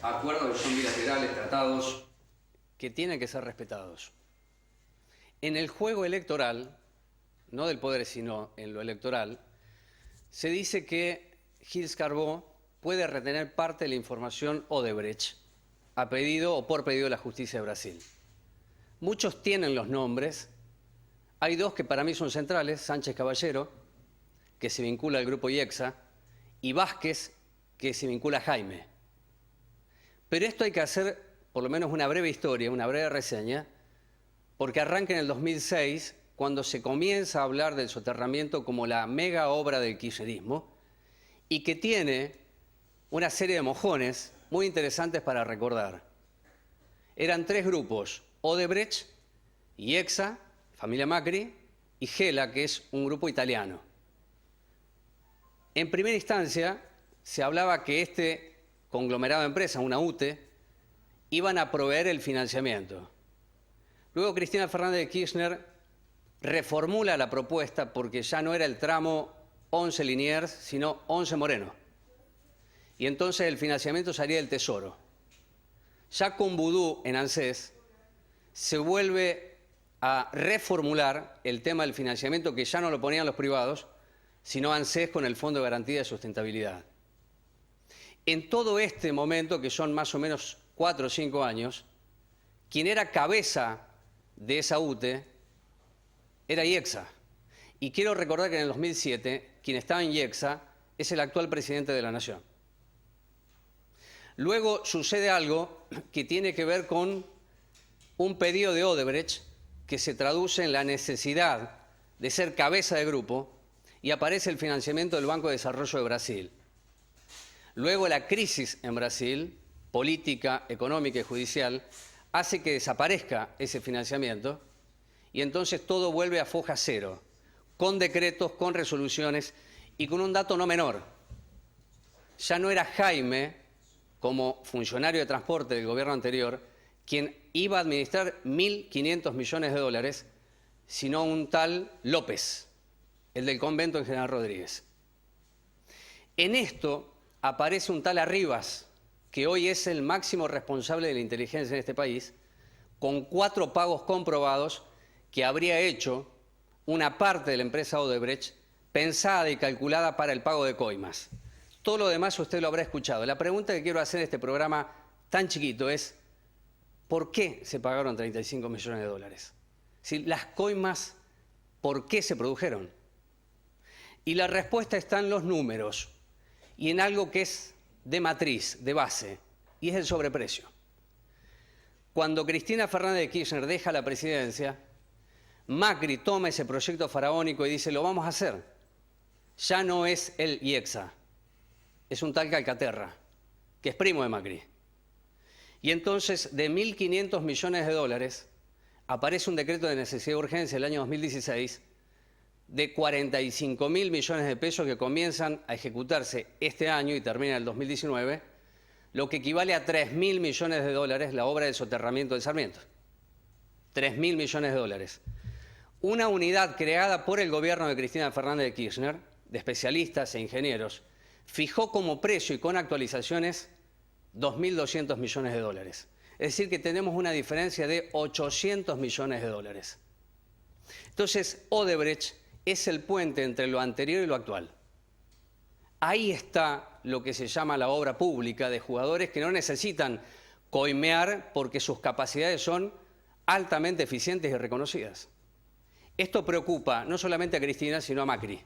acuerdos que son bilaterales, tratados que tienen que ser respetados. En el juego electoral, no del poder sino en lo electoral, se dice que Gilles Carbó puede retener parte de la información Odebrecht a pedido o por pedido de la justicia de Brasil. Muchos tienen los nombres. Hay dos que para mí son centrales: Sánchez Caballero, que se vincula al grupo IEXA, y Vázquez, que se vincula a Jaime. Pero esto hay que hacer por lo menos una breve historia, una breve reseña, porque arranca en el 2006, cuando se comienza a hablar del soterramiento como la mega obra del kirchnerismo, y que tiene una serie de mojones muy interesantes para recordar. Eran tres grupos: Odebrecht, IEXA, familia Macri, y Gela, que es un grupo italiano. En primera instancia, se hablaba que este conglomerado de empresas, una UTE, iban a proveer el financiamiento. Luego Cristina Fernández de Kirchner reformula la propuesta porque ya no era el tramo 11 Liniers, sino 11 Moreno. Y entonces el financiamiento salía del Tesoro. Ya con Vudú en ANSES se vuelve a reformular el tema del financiamiento, que ya no lo ponían los privados, sino ANSES con el Fondo de Garantía de Sustentabilidad. En todo este momento, que son más o menos 4 o 5 años, quien era cabeza de esa UTE era IEXA. Y quiero recordar que en el 2007, quien estaba en IEXA es el actual presidente de la Nación. Luego sucede algo que tiene que ver con un pedido de Odebrecht que se traduce en la necesidad de ser cabeza de grupo, y aparece el financiamiento del Banco de Desarrollo de Brasil. Luego la crisis en Brasil, política, económica y judicial, hace que desaparezca ese financiamiento, y entonces todo vuelve a foja cero, con decretos, con resoluciones y con un dato no menor. Ya no era Jaime, como funcionario de transporte del gobierno anterior, quien iba a administrar 1.500 millones de dólares, sino un tal López, el del convento en General Rodríguez. En esto aparece un tal Arribas, que hoy es el máximo responsable de la inteligencia en este país, con 4 pagos comprobados que habría hecho una parte de la empresa Odebrecht pensada y calculada para el pago de coimas. Todo lo demás usted lo habrá escuchado. La pregunta que quiero hacer en este programa tan chiquito es: ¿por qué se pagaron 35 millones de dólares? Si las coimas, ¿por qué se produjeron? Y la respuesta está en los números y en algo que es de matriz, de base, y es el sobreprecio. Cuando Cristina Fernández de Kirchner deja la presidencia, Macri toma ese proyecto faraónico y dice: lo vamos a hacer. Ya no es el IEXA, es un tal Calcaterra, que es primo de Macri. Y entonces, de 1.500 millones de dólares, aparece un decreto de necesidad de urgencia el año 2016 de 45.000 millones de pesos que comienzan a ejecutarse este año y termina en el 2019, lo que equivale a 3.000 millones de dólares la obra del soterramiento del Sarmiento. 3.000 millones de dólares. Una unidad creada por el gobierno de Cristina Fernández de Kirchner, de especialistas e ingenieros, fijó como precio y con actualizaciones 2.200 millones de dólares. Es decir, que tenemos una diferencia de 800 millones de dólares. Entonces, Odebrecht es el puente entre lo anterior y lo actual. Ahí está lo que se llama la obra pública de jugadores que no necesitan coimear porque sus capacidades son altamente eficientes y reconocidas. Esto preocupa no solamente a Cristina, sino a Macri.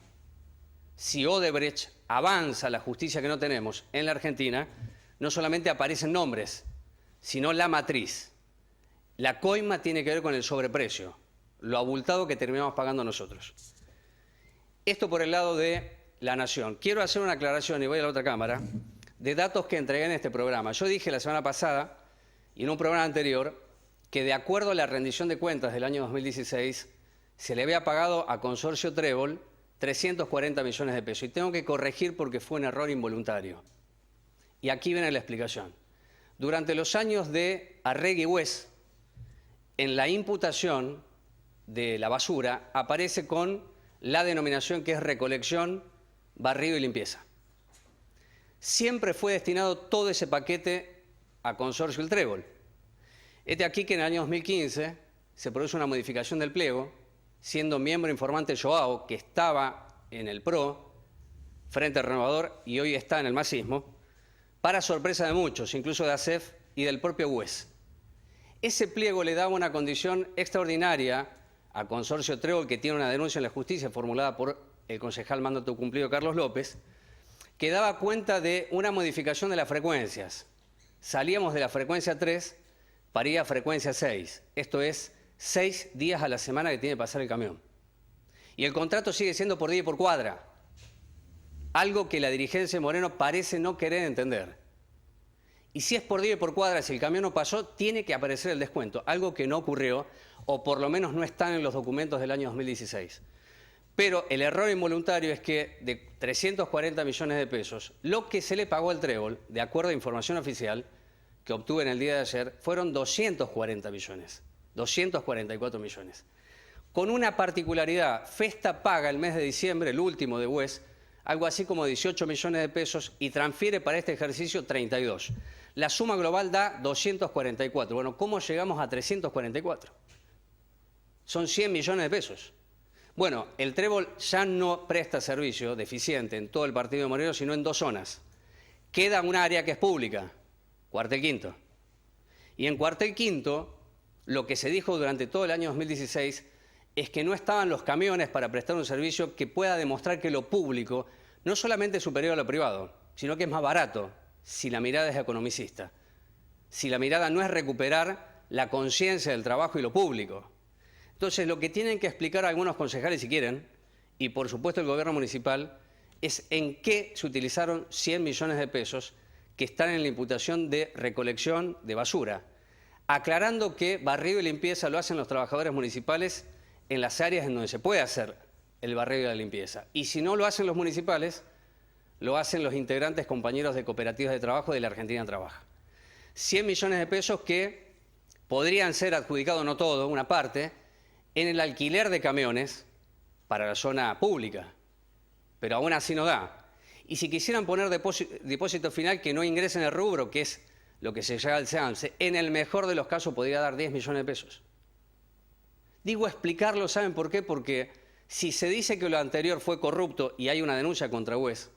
Si Odebrecht avanza la justicia que no tenemos en la Argentina, no solamente aparecen nombres, sino la matriz. La coima tiene que ver con el sobreprecio, lo abultado que terminamos pagando nosotros. Esto por el lado de la Nación. Quiero hacer una aclaración, y voy a la otra cámara, de datos que entregué en este programa. Yo dije la semana pasada, y en un programa anterior, que de acuerdo a la rendición de cuentas del año 2016, se le había pagado a Consorcio Trébol 340 millones de pesos. Y tengo que corregir porque fue un error involuntario. Y aquí viene la explicación. Durante los años de Arregui West, en la imputación de la basura aparece con la denominación que es recolección, barrido y limpieza. Siempre fue destinado todo ese paquete a Consorcio El Trébol. Este aquí que en el año 2015 se produce una modificación del pliego, siendo miembro informante Joao, que estaba en el PRO, Frente Renovador, y hoy está en el masismo, para sorpresa de muchos, incluso de ASEF y del propio UES. Ese pliego le daba una condición extraordinaria a Consorcio Trébol, que tiene una denuncia en la justicia formulada por el concejal mandato cumplido Carlos López, que daba cuenta de una modificación de las frecuencias. Salíamos de la frecuencia 3 para ir a frecuencia 6. Esto es 6 días a la semana que tiene que pasar el camión. Y el contrato sigue siendo por día y por cuadra. Algo que la dirigencia de Moreno parece no querer entender. Y si es por día y por cuadra, si el camión no pasó, tiene que aparecer el descuento. Algo que no ocurrió, o por lo menos no están en los documentos del año 2016. Pero el error involuntario es que de 340 millones de pesos, lo que se le pagó al Trébol, de acuerdo a información oficial que obtuve en el día de ayer, fueron 240 millones, 244 millones. Con una particularidad, Festa paga el mes de diciembre, el último de UES, algo así como 18 millones de pesos y transfiere para este ejercicio 32. La suma global da 244. Bueno, ¿cómo llegamos a 344? Son 100 millones de pesos. Bueno, el Trébol ya no presta servicio deficiente en todo el partido de Moreno, sino en 2 zonas. Queda un área que es pública, Cuartel Quinto. Y en Cuartel Quinto, lo que se dijo durante todo el año 2016 es que no estaban los camiones para prestar un servicio que pueda demostrar que lo público no solamente es superior a lo privado, sino que es más barato si la mirada es economicista. Si la mirada no es recuperar la conciencia del trabajo y lo público. Entonces, lo que tienen que explicar algunos concejales, si quieren, y por supuesto el gobierno municipal, es en qué se utilizaron 100 millones de pesos que están en la imputación de recolección de basura, aclarando que barrido y limpieza lo hacen los trabajadores municipales en las áreas en donde se puede hacer el barrido y la limpieza. Y si no lo hacen los municipales, lo hacen los integrantes compañeros de cooperativas de trabajo de la Argentina Trabaja. 100 millones de pesos que podrían ser adjudicados, no todo, una parte, en el alquiler de camiones para la zona pública, pero aún así no da. Y si quisieran poner depósito final que no ingrese en el rubro, que es lo que se llama el SEAMSE, en el mejor de los casos podría dar 10 millones de pesos. Digo explicarlo, ¿saben por qué? Porque si se dice que lo anterior fue corrupto y hay una denuncia contra UES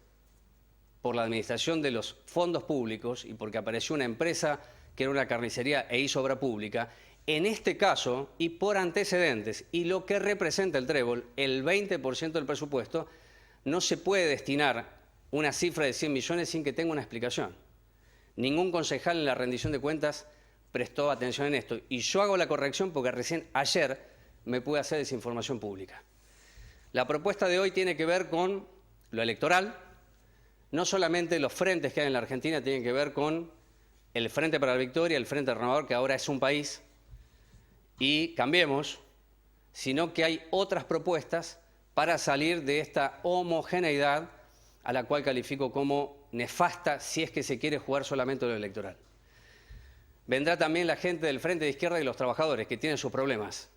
por la administración de los fondos públicos y porque apareció una empresa que era una carnicería e hizo obra pública, en este caso, y por antecedentes, y lo que representa el Trébol, el 20% del presupuesto, no se puede destinar una cifra de 100 millones sin que tenga una explicación. Ningún concejal en la rendición de cuentas prestó atención en esto. Y yo hago la corrección porque recién ayer me pude hacer desinformación pública. La propuesta de hoy tiene que ver con lo electoral. No solamente los frentes que hay en la Argentina tienen que ver con el Frente para la Victoria, el Frente Renovador, que ahora es un país, y Cambiemos, sino que hay otras propuestas para salir de esta homogeneidad a la cual califico como nefasta si es que se quiere jugar solamente lo electoral. Vendrá también la gente del Frente de Izquierda y los trabajadores, que tienen sus problemas.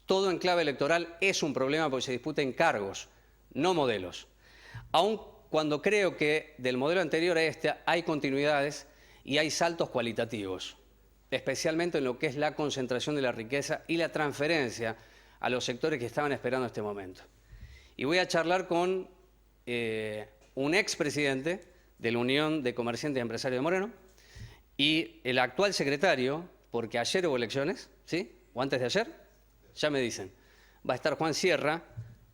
Todo en clave electoral es un problema porque se discuten cargos, no modelos. Aun cuando creo que del modelo anterior a este hay continuidades y hay saltos cualitativos, especialmente en lo que es la concentración de la riqueza y la transferencia a los sectores que estaban esperando este momento. Y voy a charlar con un expresidente de la Unión de Comerciantes y Empresarios de Moreno y el actual secretario, porque ayer hubo elecciones, ¿sí? O antes de ayer, ya me dicen, va a estar Juan Sierra,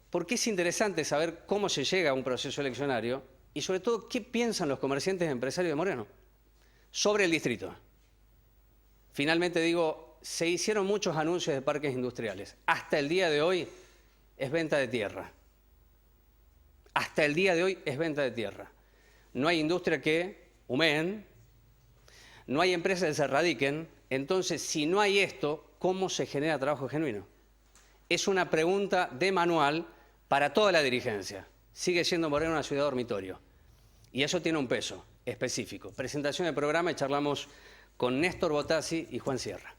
porque es interesante saber cómo se llega a un proceso eleccionario y sobre todo qué piensan los comerciantes y empresarios de Moreno sobre el distrito. Finalmente digo, se hicieron muchos anuncios de parques industriales. Hasta el día de hoy es venta de tierra. Hasta el día de hoy es venta de tierra. No hay industria que humeen, no hay empresas que se radiquen. Entonces, si no hay esto, ¿cómo se genera trabajo genuino? Es una pregunta de manual para toda la dirigencia. Sigue siendo Moreno una ciudad dormitorio. Y eso tiene un peso específico. Presentación del programa y charlamos con Néstor Botassi y Juan Sierra.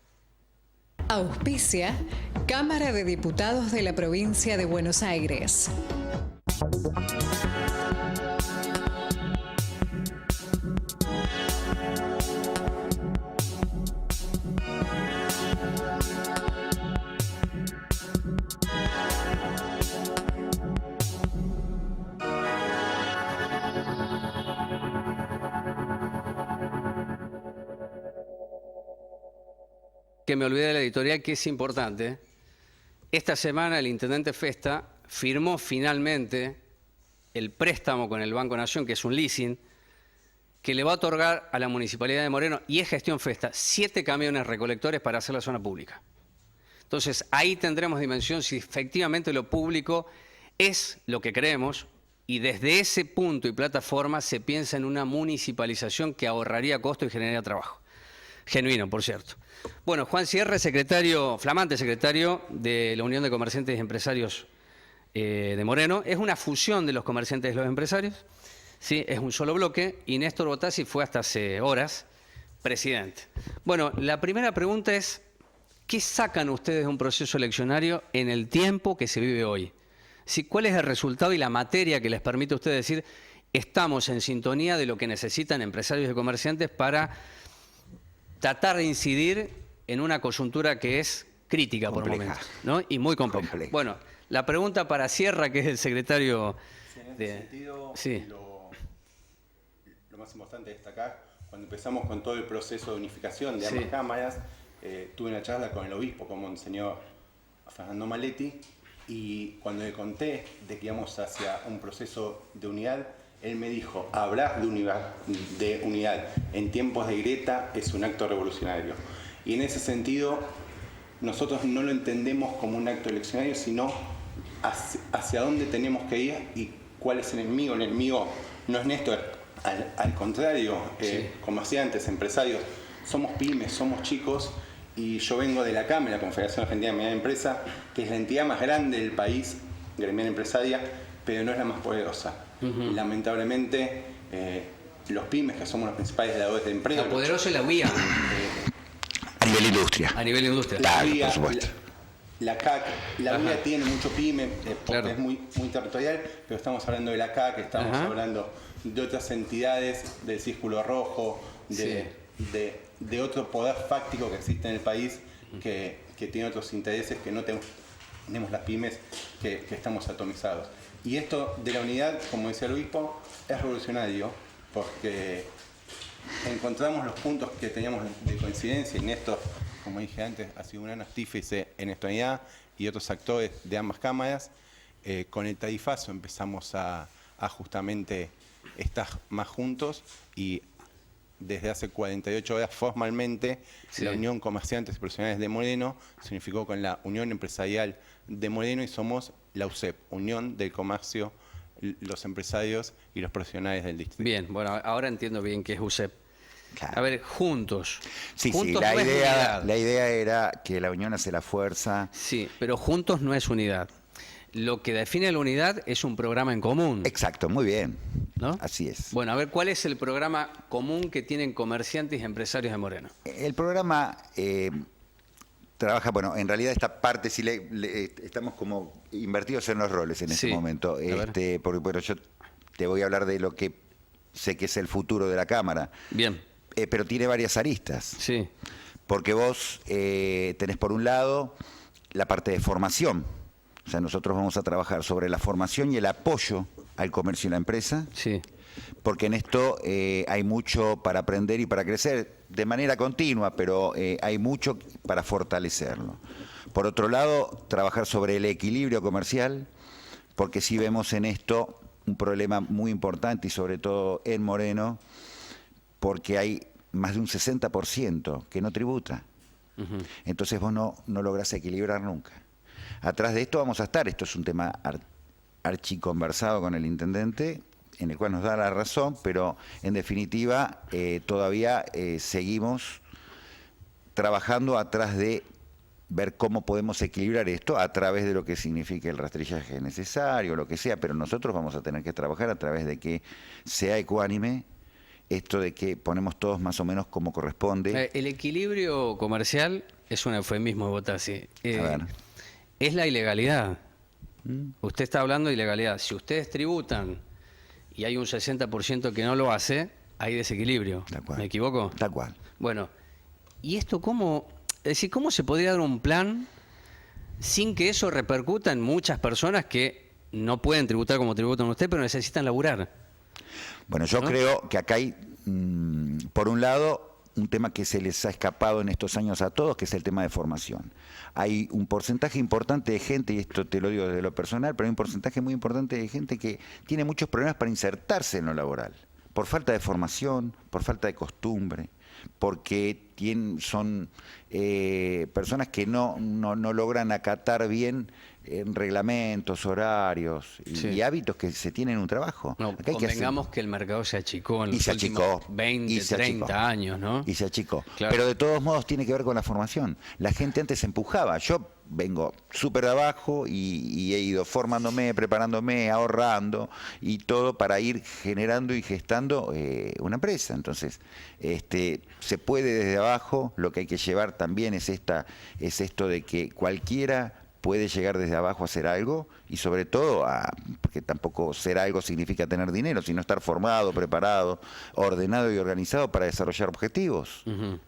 Auspicia Cámara de Diputados de la Provincia de Buenos Aires. que me olvidé de la editorial, que es importante. Esta semana el intendente Festa firmó finalmente el préstamo con el Banco Nación, que es un leasing, que le va a otorgar a la Municipalidad de Moreno, y es gestión Festa, 7 camiones recolectores para hacer la zona pública. Entonces, ahí tendremos dimensión si efectivamente lo público es lo que creemos, y desde ese punto y plataforma se piensa en una municipalización que ahorraría costo y generaría trabajo. Genuino, por cierto. Bueno, Juan Sierra, secretario, flamante secretario de la Unión de Comerciantes y Empresarios de Moreno. Es una fusión de los comerciantes y los empresarios, ¿sí? Es un solo bloque, y Néstor Botassi fue hasta hace horas presidente. Bueno, la primera pregunta es, ¿qué sacan ustedes de un proceso eleccionario en el tiempo que se vive hoy? ¿Sí? ¿Cuál es el resultado y la materia que les permite a ustedes decir estamos en sintonía de lo que necesitan empresarios y comerciantes para tratar de incidir en una coyuntura que es crítica por momentos, ¿no? Y muy compleja? Bueno, la pregunta para Sierra, que es el secretario en ese sentido, sí. Lo más importante es destacar, cuando empezamos con todo el proceso de unificación de ambas cámaras, tuve una charla con el obispo, con Monseñor Fernando Maletti, y cuando le conté de que íbamos hacia un proceso de unidad, él me dijo, hablar de unidad en tiempos de grieta es un acto revolucionario. Y en ese sentido, nosotros no lo entendemos como un acto eleccionario, sino hacia dónde tenemos que ir y cuál es el enemigo. El enemigo no es Néstor, al contrario, comerciantes, empresarios, somos pymes, somos chicos, y yo vengo de la CAME, la Confederación Argentina de Mediana Empresa, que es la entidad más grande del país, gremial empresaria, pero no es la más poderosa. Lamentablemente, los pymes, que somos los principales dadores de empleo... La poderosa es la UIA. A nivel industria. A nivel industria. La UIA, por supuesto. La CAC, la UIA tiene mucho pyme, porque es muy territorial, pero estamos hablando de la CAC, estamos hablando de otras entidades, del Círculo Rojo, de otro poder fáctico que existe en el país, que tiene otros intereses que no tenemos las pymes, que estamos atomizados. Y esto de la unidad, como decía el obispo, es revolucionario, porque encontramos los puntos que teníamos de coincidencia, y Néstor, como dije antes, ha sido un gran artífice en esta unidad, y otros actores de ambas cámaras. Con el tarifazo empezamos a justamente estar más juntos, y desde hace 48 horas formalmente la Unión Comerciantes y Profesionales de Moreno se unificó con la Unión Empresarial de Moreno, y somos la UCEP, Unión del Comercio, los empresarios y los profesionales del distrito. Bien, bueno, ahora entiendo bien qué es UCEP. Claro. A ver, juntos. Sí, juntos la no idea era que la unión hace la fuerza. Sí, pero juntos no es unidad. Lo que define la unidad es un programa en común. Exacto, muy bien. ¿No? Así es. Bueno, a ver, ¿cuál es el programa común que tienen comerciantes y empresarios de Moreno? El programa trabaja, bueno, en realidad esta parte sí estamos como invertidos en los roles en este momento. Porque bueno, yo te voy a hablar de lo que sé que es el futuro de la Cámara. Bien. Pero tiene varias aristas. Sí. Porque vos tenés por un lado la parte de formación. O sea, nosotros vamos a trabajar sobre la formación y el apoyo al comercio y la empresa. Sí. Porque en esto hay mucho para aprender y para crecer de manera continua, pero hay mucho para fortalecerlo. Por otro lado, trabajar sobre el equilibrio comercial, porque sí vemos en esto un problema muy importante, y sobre todo en Moreno, porque hay más de un 60% que no tributa. Entonces vos no lográs equilibrar nunca. Atrás de esto vamos a estar, esto es un tema archiconversado con el intendente, en el cual nos da la razón, pero en definitiva todavía seguimos trabajando atrás de ver cómo podemos equilibrar esto a través de lo que signifique el rastrillaje necesario, lo que sea, pero nosotros vamos a tener que trabajar a través de que sea ecuánime, esto de que ponemos todos más o menos como corresponde. El equilibrio comercial es un eufemismo de Botassi. Es la ilegalidad. Usted está hablando de ilegalidad. Si ustedes tributan y hay un 60% que no lo hace, hay desequilibrio. ¿Me equivoco? Tal cual. Bueno, ¿y esto cómo? Es decir, ¿cómo se podría dar un plan sin que eso repercuta en muchas personas que no pueden tributar como tributan usted, pero necesitan laburar? Bueno, yo creo que acá hay, por un lado, un tema que se les ha escapado en estos años a todos, que es el tema de formación. Hay un porcentaje importante de gente, y esto te lo digo desde lo personal, pero hay un porcentaje muy importante de gente que tiene muchos problemas para insertarse en lo laboral, por falta de formación, por falta de costumbre, porque son personas que no logran acatar bien reglamentos, horarios y hábitos que se tienen en un trabajo. No, convengamos que el mercado se achicó en los últimos 20, 30 años, ¿no? Y se achicó. Claro. Pero de todos modos tiene que ver con la formación. La gente antes se empujaba. Yo vengo súper de abajo y he ido formándome, preparándome, ahorrando y todo para ir generando y gestando una empresa. Entonces, se puede desde abajo. Lo que hay que llevar también es esto de que cualquiera puede llegar desde abajo a hacer algo y sobre todo, porque tampoco ser algo significa tener dinero, sino estar formado, preparado, ordenado y organizado para desarrollar objetivos. Uh-huh.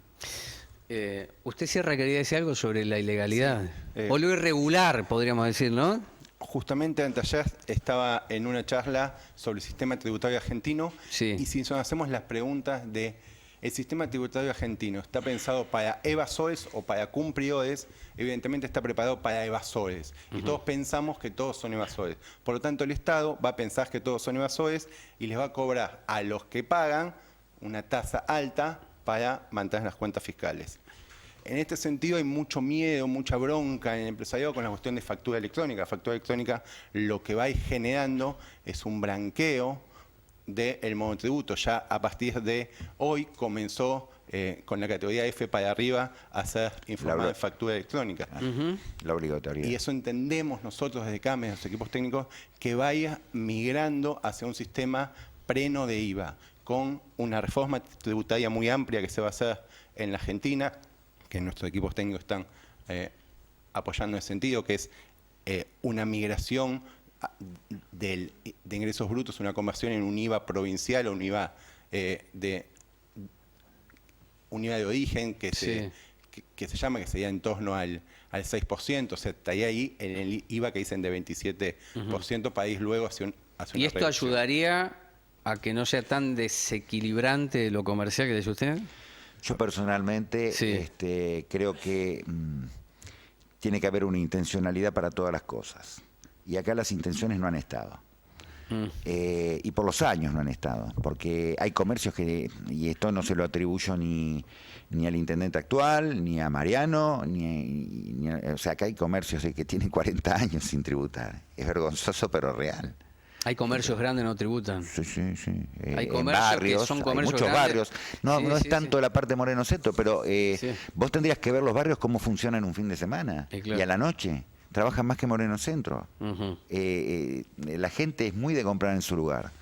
Usted, Sierra, quería decir algo sobre la ilegalidad, o lo irregular, podríamos decir, ¿no? Justamente anteayer estaba en una charla sobre el sistema tributario argentino, y si nos hacemos las preguntas de ¿el sistema tributario argentino está pensado para evasores o para cumplidores? Evidentemente está preparado para evasores. Y todos pensamos que todos son evasores. Por lo tanto, el Estado va a pensar que todos son evasores y les va a cobrar a los que pagan una tasa alta para mantener las cuentas fiscales. En este sentido hay mucho miedo, mucha bronca en el empresariado con la cuestión de factura electrónica. La factura electrónica lo que va a ir generando es un blanqueo del monotributo. Ya a partir de hoy comenzó con la categoría F para arriba a ser informada en factura electrónica. La obligatoriedad. Y eso entendemos nosotros desde CAMES, los equipos técnicos, que vaya migrando hacia un sistema preno de IVA, con una reforma tributaria muy amplia que se va a hacer en la Argentina, que nuestros equipos técnicos están apoyando en ese sentido, que es una migración de ingresos brutos, una conversión en un IVA provincial o un IVA de origen que se llama, que sería en torno al 6%, o sea, estaría ahí en el IVA que dicen de 27% para ir luego hacia una ¿Y esto reducción. ayudaría a que no sea tan desequilibrante lo comercial que dice usted? Yo personalmente creo que tiene que haber una intencionalidad para todas las cosas. Y acá las intenciones no han estado. Y por los años no han estado. Porque hay comercios que, y esto no se lo atribuyo ni al intendente actual, ni a Mariano, o sea, acá hay comercios que tienen 40 años sin tributar. Es vergonzoso, pero real. Hay comercios grandes que no tributan. Sí. Hay En comercios barrios, que son hay comercios muchos grandes. barrios. No es tanto la parte Moreno Seto, pero vos tendrías que ver los barrios cómo funcionan un fin de semana Claro. y a la noche. Trabajan más que Moreno Centro. La gente es muy de comprar en su lugar.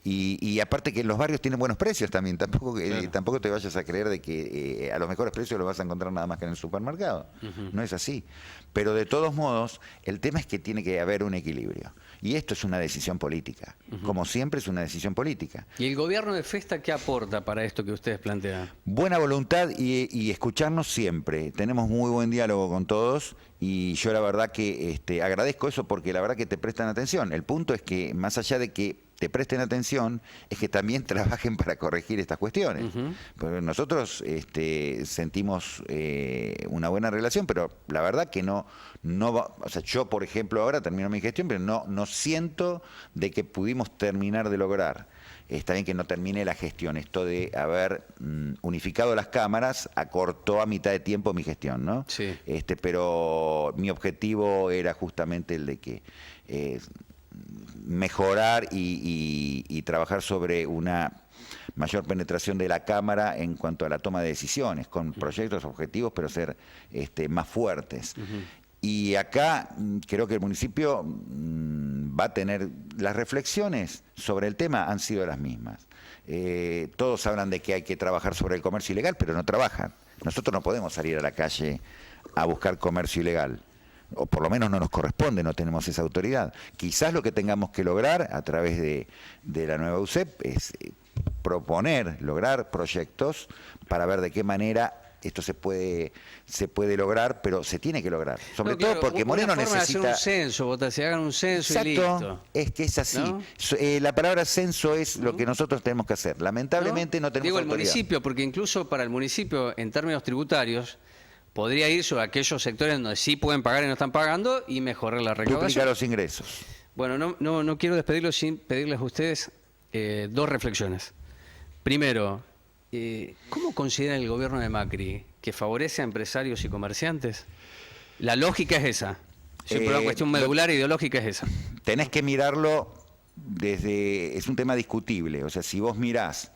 Y aparte que los barrios tienen buenos precios también. Tampoco te vayas a creer de que a los mejores precios los vas a encontrar nada más que en el supermercado. No es así. Pero de todos modos, el tema es que tiene que haber un equilibrio. Y esto es una decisión política. Como siempre es una decisión política. ¿Y el gobierno de Festa qué aporta para esto que ustedes plantean? Buena voluntad y escucharnos siempre. Tenemos muy buen diálogo con todos y yo la verdad que agradezco eso porque la verdad que te prestan atención. El punto es que más allá de que te presten atención, es que también trabajen para corregir estas cuestiones. Porque nosotros sentimos una buena relación, pero la verdad que no va, o sea, yo por ejemplo ahora termino mi gestión, pero no siento de que pudimos terminar de lograr. Está bien que no termine la gestión. Esto de haber unificado las cámaras acortó a mitad de tiempo mi gestión, ¿no? Sí. Pero mi objetivo era justamente el de que mejorar y trabajar sobre una mayor penetración de la Cámara en cuanto a la toma de decisiones, con proyectos objetivos, pero ser más fuertes. Y acá creo que el municipio va a tener, las reflexiones sobre el tema han sido las mismas. Todos hablan de que hay que trabajar sobre el comercio ilegal, pero no trabajan. Nosotros no podemos salir a la calle a buscar comercio ilegal. O por lo menos no nos corresponde, no tenemos esa autoridad. Quizás lo que tengamos que lograr a través de la nueva UCEP es lograr proyectos para ver de qué manera esto se puede lograr, pero se tiene que lograr. Sobre todo porque una Moreno forma necesita... de hacer un censo, Botasi, se hagan un censo Exacto, y listo. es que es así. ¿No? La palabra censo es lo que nosotros tenemos que hacer. Lamentablemente no tenemos Digo, el autoridad. municipio, porque incluso para el municipio, en términos tributarios, podría ir sobre aquellos sectores donde sí pueden pagar y no están pagando y mejorar la recaudación. Duplicar los ingresos. Bueno, no quiero despedirlos sin pedirles a ustedes dos reflexiones. Primero, ¿cómo considera el gobierno de Macri que favorece a empresarios y comerciantes? La lógica es esa. Siempre una cuestión medular ideológica es esa. Tenés que mirarlo desde... Es un tema discutible. O sea, si vos mirás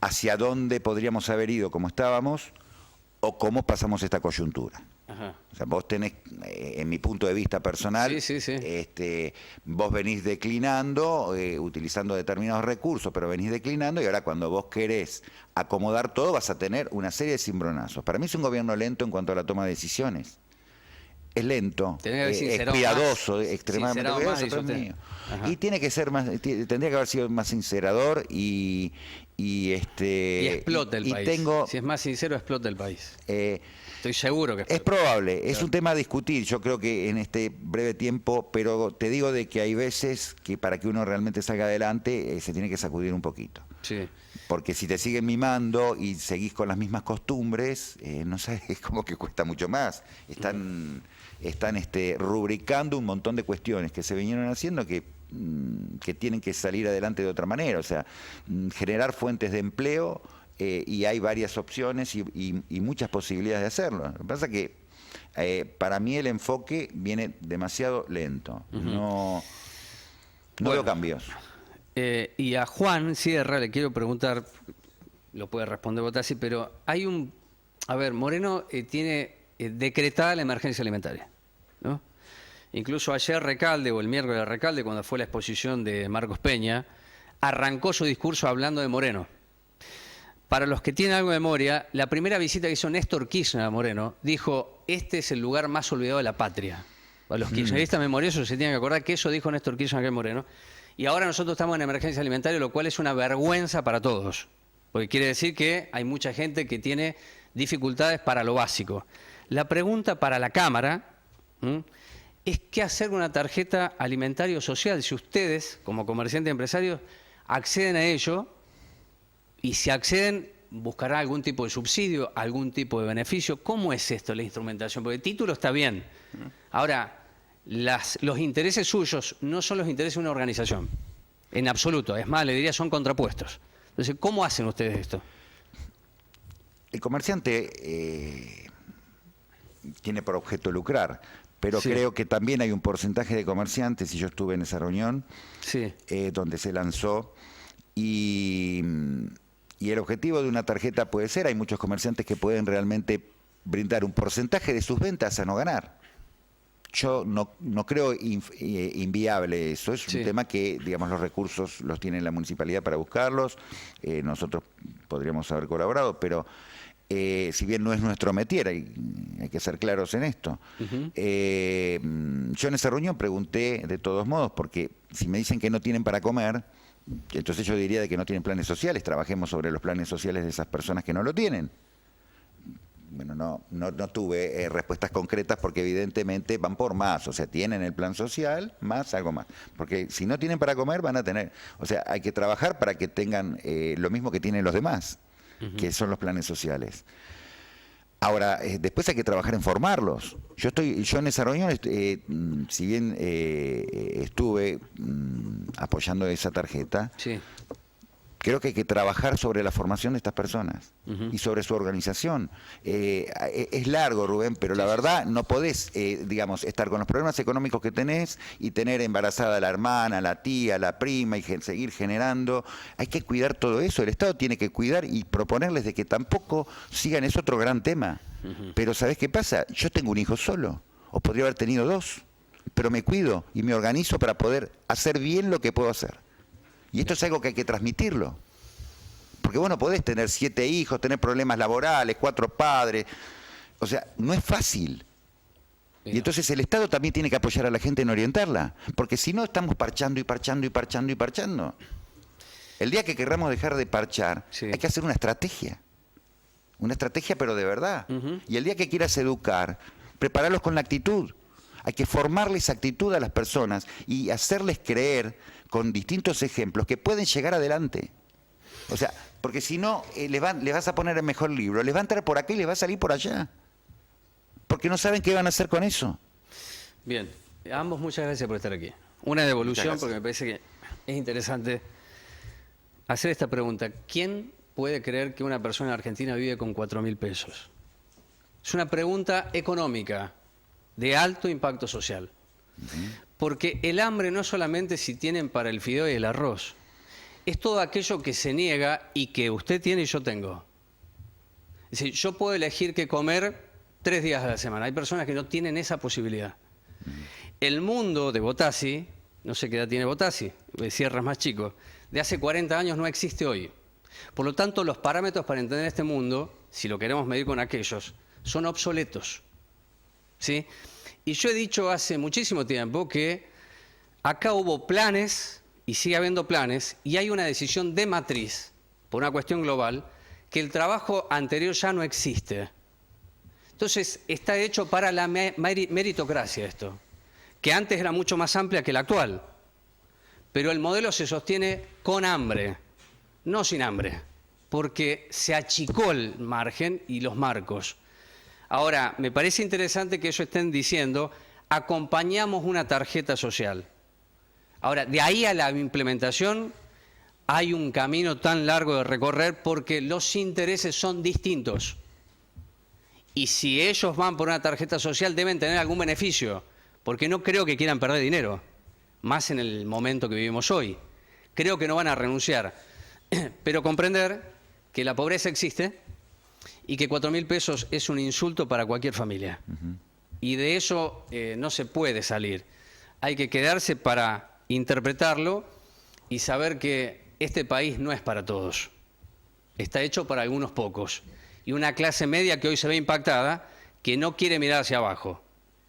hacia dónde podríamos haber ido como estábamos o cómo pasamos esta coyuntura. Ajá. O sea, vos tenés, en mi punto de vista personal, vos venís declinando, utilizando determinados recursos, pero venís declinando y ahora cuando vos querés acomodar todo vas a tener una serie de cimbronazos. Para mí es un gobierno lento en cuanto a la toma de decisiones. Es lento, es cuidadoso, extremadamente cuidadoso, pero es mío. Y tiene que ser más, tendría que haber sido más sincerador y explota el país. Tengo, si es más sincero, explota el país. Estoy seguro que es probable, es un tema a discutir, yo creo que en este breve tiempo, pero te digo de que hay veces que para que uno realmente salga adelante se tiene que sacudir un poquito. Sí. Porque si te siguen mimando y seguís con las mismas costumbres, no sé, es como que cuesta mucho más. Están rubricando un montón de cuestiones que se vinieron haciendo que tienen que salir adelante de otra manera. O sea, generar fuentes de empleo, y hay varias opciones y muchas posibilidades de hacerlo. Lo que pasa es que para mí el enfoque viene demasiado lento. No veo cambios. Y a Juan Sierra le quiero preguntar, lo puede responder Botasi, pero hay un... A ver, Moreno tiene decretada la emergencia alimentaria, ¿no? Incluso ayer Recalde, o el miércoles de Recalde, cuando fue la exposición de Marcos Peña, arrancó su discurso hablando de Moreno. Para los que tienen algo de memoria, la primera visita que hizo Néstor Kirchner a Moreno, dijo, este es el lugar más olvidado de la patria. Para los kirchneristas memoriosos se tienen que acordar que eso dijo Néstor Kirchner acá en Moreno. Y ahora nosotros estamos en emergencia alimentaria, lo cual es una vergüenza para todos. Porque quiere decir que hay mucha gente que tiene dificultades para lo básico. La pregunta para la Cámara es qué hacer con una tarjeta alimentario social si ustedes, como comerciantes y empresarios, acceden a ello y si acceden, buscará algún tipo de subsidio, algún tipo de beneficio. ¿Cómo es esto, la instrumentación? Porque el título está bien. Ahora, los intereses suyos no son los intereses de una organización, en absoluto. Es más, le diría, son contrapuestos. Entonces, ¿cómo hacen ustedes esto? El comerciante tiene por objeto lucrar, pero creo que también hay un porcentaje de comerciantes, y yo estuve en esa reunión, donde se lanzó, y el objetivo de una tarjeta puede ser, hay muchos comerciantes que pueden realmente brindar un porcentaje de sus ventas a no ganar. Yo no creo inviable eso, es un tema que, digamos, los recursos los tiene la municipalidad para buscarlos, nosotros podríamos haber colaborado, pero si bien no es nuestro métier, hay que ser claros en esto. Yo en esa reunión pregunté de todos modos, porque si me dicen que no tienen para comer, entonces yo diría de que no tienen planes sociales, trabajemos sobre los planes sociales de esas personas que no lo tienen. Bueno, no tuve respuestas concretas porque evidentemente van por más, o sea, tienen el plan social más algo más, porque si no tienen para comer van a tener, o sea, hay que trabajar para que tengan lo mismo que tienen los demás, que son los planes sociales. Ahora, después hay que trabajar en formarlos. Yo en esa reunión, si bien estuve apoyando esa tarjeta, creo que hay que trabajar sobre la formación de estas personas y sobre su organización. Es largo, Rubén, pero la verdad no podés, digamos, estar con los problemas económicos que tenés y tener embarazada a la hermana, a la tía, a la prima y seguir generando. Hay que cuidar todo eso. El Estado tiene que cuidar y proponerles de que tampoco sigan. Es otro gran tema. Pero ¿sabés qué pasa? Yo tengo un hijo solo, o podría haber tenido 2, pero me cuido y me organizo para poder hacer bien lo que puedo hacer. Y esto es algo que hay que transmitirlo. Porque vos no podés tener 7 hijos, tener problemas laborales, 4 padres. O sea, no es fácil. Y entonces el Estado también tiene que apoyar a la gente en orientarla. Porque si no, estamos parchando y parchando y parchando y parchando. El día que querramos dejar de parchar, hay que hacer una estrategia. Una estrategia, pero de verdad. Y el día que quieras educar, prepararlos con la actitud. Hay que formarles actitud a las personas y hacerles creer con distintos ejemplos que pueden llegar adelante. O sea, porque si no, les vas a poner el mejor libro, les va a entrar por acá y les va a salir por allá. Porque no saben qué van a hacer con eso. Bien, a ambos muchas gracias por estar aquí. Una devolución, porque me parece que es interesante hacer esta pregunta. ¿Quién puede creer que una persona en Argentina vive con 4.000 pesos? Es una pregunta económica de alto impacto social. Porque el hambre no es solamente si tienen para el fideo y el arroz. Es todo aquello que se niega y que usted tiene y yo tengo. Es decir, yo puedo elegir qué comer 3 días a la semana. Hay personas que no tienen esa posibilidad. El mundo de Botazzi, no sé qué edad tiene Botazzi, Sierra es más chico, de hace 40 años no existe hoy. Por lo tanto, los parámetros para entender este mundo, si lo queremos medir con aquellos, son obsoletos. ¿Sí? Y yo he dicho hace muchísimo tiempo que acá hubo planes, y sigue habiendo planes, y hay una decisión de matriz, por una cuestión global, que el trabajo anterior ya no existe. Entonces, está hecho para la meritocracia esto, que antes era mucho más amplia que la actual. Pero el modelo se sostiene con hambre, no sin hambre, porque se achicó el margen y los marcos. Ahora, me parece interesante que ellos estén diciendo, acompañamos una tarjeta social. Ahora, de ahí a la implementación hay un camino tan largo de recorrer porque los intereses son distintos. Y si ellos van por una tarjeta social deben tener algún beneficio, porque no creo que quieran perder dinero, más en el momento que vivimos hoy. Creo que no van a renunciar, pero comprender que la pobreza existe y que 4.000 pesos es un insulto para cualquier familia. Y de eso no se puede salir. Hay que quedarse para interpretarlo y saber que este país no es para todos. Está hecho para algunos pocos. Y una clase media que hoy se ve impactada, que no quiere mirar hacia abajo.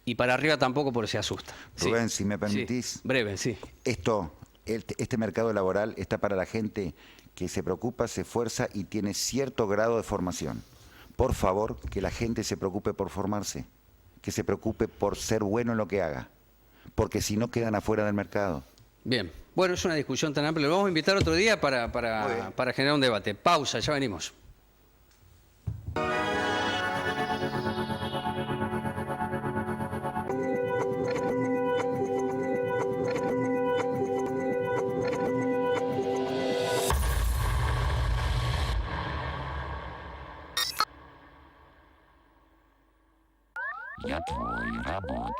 Y para arriba tampoco porque se asusta. Rubén, si me permitís. Sí, breve, sí. Este mercado laboral está para la gente que se preocupa, se esfuerza y tiene cierto grado de formación. Por favor, que la gente se preocupe por formarse, que se preocupe por ser bueno en lo que haga, porque si no quedan afuera del mercado. Bien, bueno, es una discusión tan amplia. Lo vamos a invitar otro día para generar un debate. Pausa, ya venimos. Я твой работник.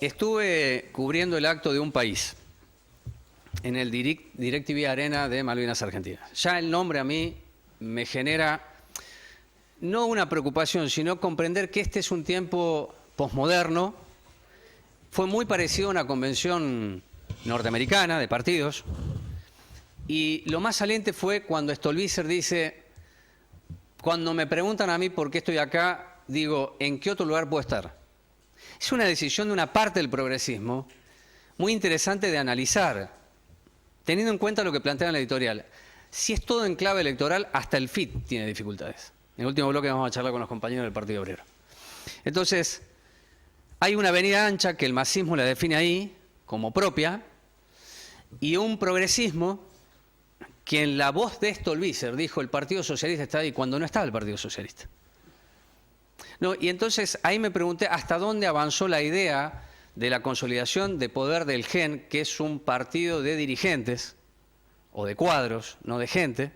Estuve cubriendo el acto de un país en el DirecTV Arena de Malvinas Argentinas. Ya el nombre a mí me genera no una preocupación, sino comprender que este es un tiempo posmoderno. Fue muy parecido a una convención norteamericana de partidos. Y lo más saliente fue cuando Stolbizer dice, cuando me preguntan a mí por qué estoy acá, digo, ¿en qué otro lugar puedo estar? Es una decisión de una parte del progresismo muy interesante de analizar, teniendo en cuenta lo que plantea en la editorial. Si es todo en clave electoral, hasta el FIT tiene dificultades. En el último bloque vamos a charlar con los compañeros del Partido Obrero. Entonces, hay una avenida ancha que el masismo la define ahí como propia y un progresismo que en la voz de Stolbizer dijo el Partido Socialista está ahí cuando no estaba el Partido Socialista. No, y entonces ahí me pregunté hasta dónde avanzó la idea de la consolidación de poder del GEN, que es un partido de dirigentes, o de cuadros, no de gente,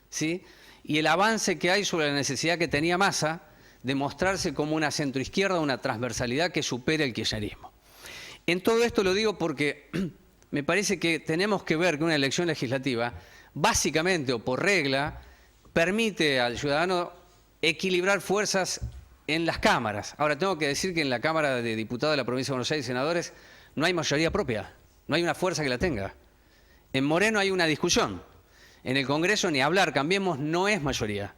¿sí? Y el avance que hay sobre la necesidad que tenía Massa de mostrarse como una centroizquierda, una transversalidad que supere el kirchnerismo. En todo esto lo digo porque me parece que tenemos que ver que una elección legislativa, básicamente o por regla, permite al ciudadano equilibrar fuerzas en las cámaras. Ahora, tengo que decir que en la Cámara de Diputados de la Provincia de Buenos Aires y senadores no hay mayoría propia, no hay una fuerza que la tenga. En Moreno hay una discusión. En el Congreso ni hablar, Cambiemos no es mayoría.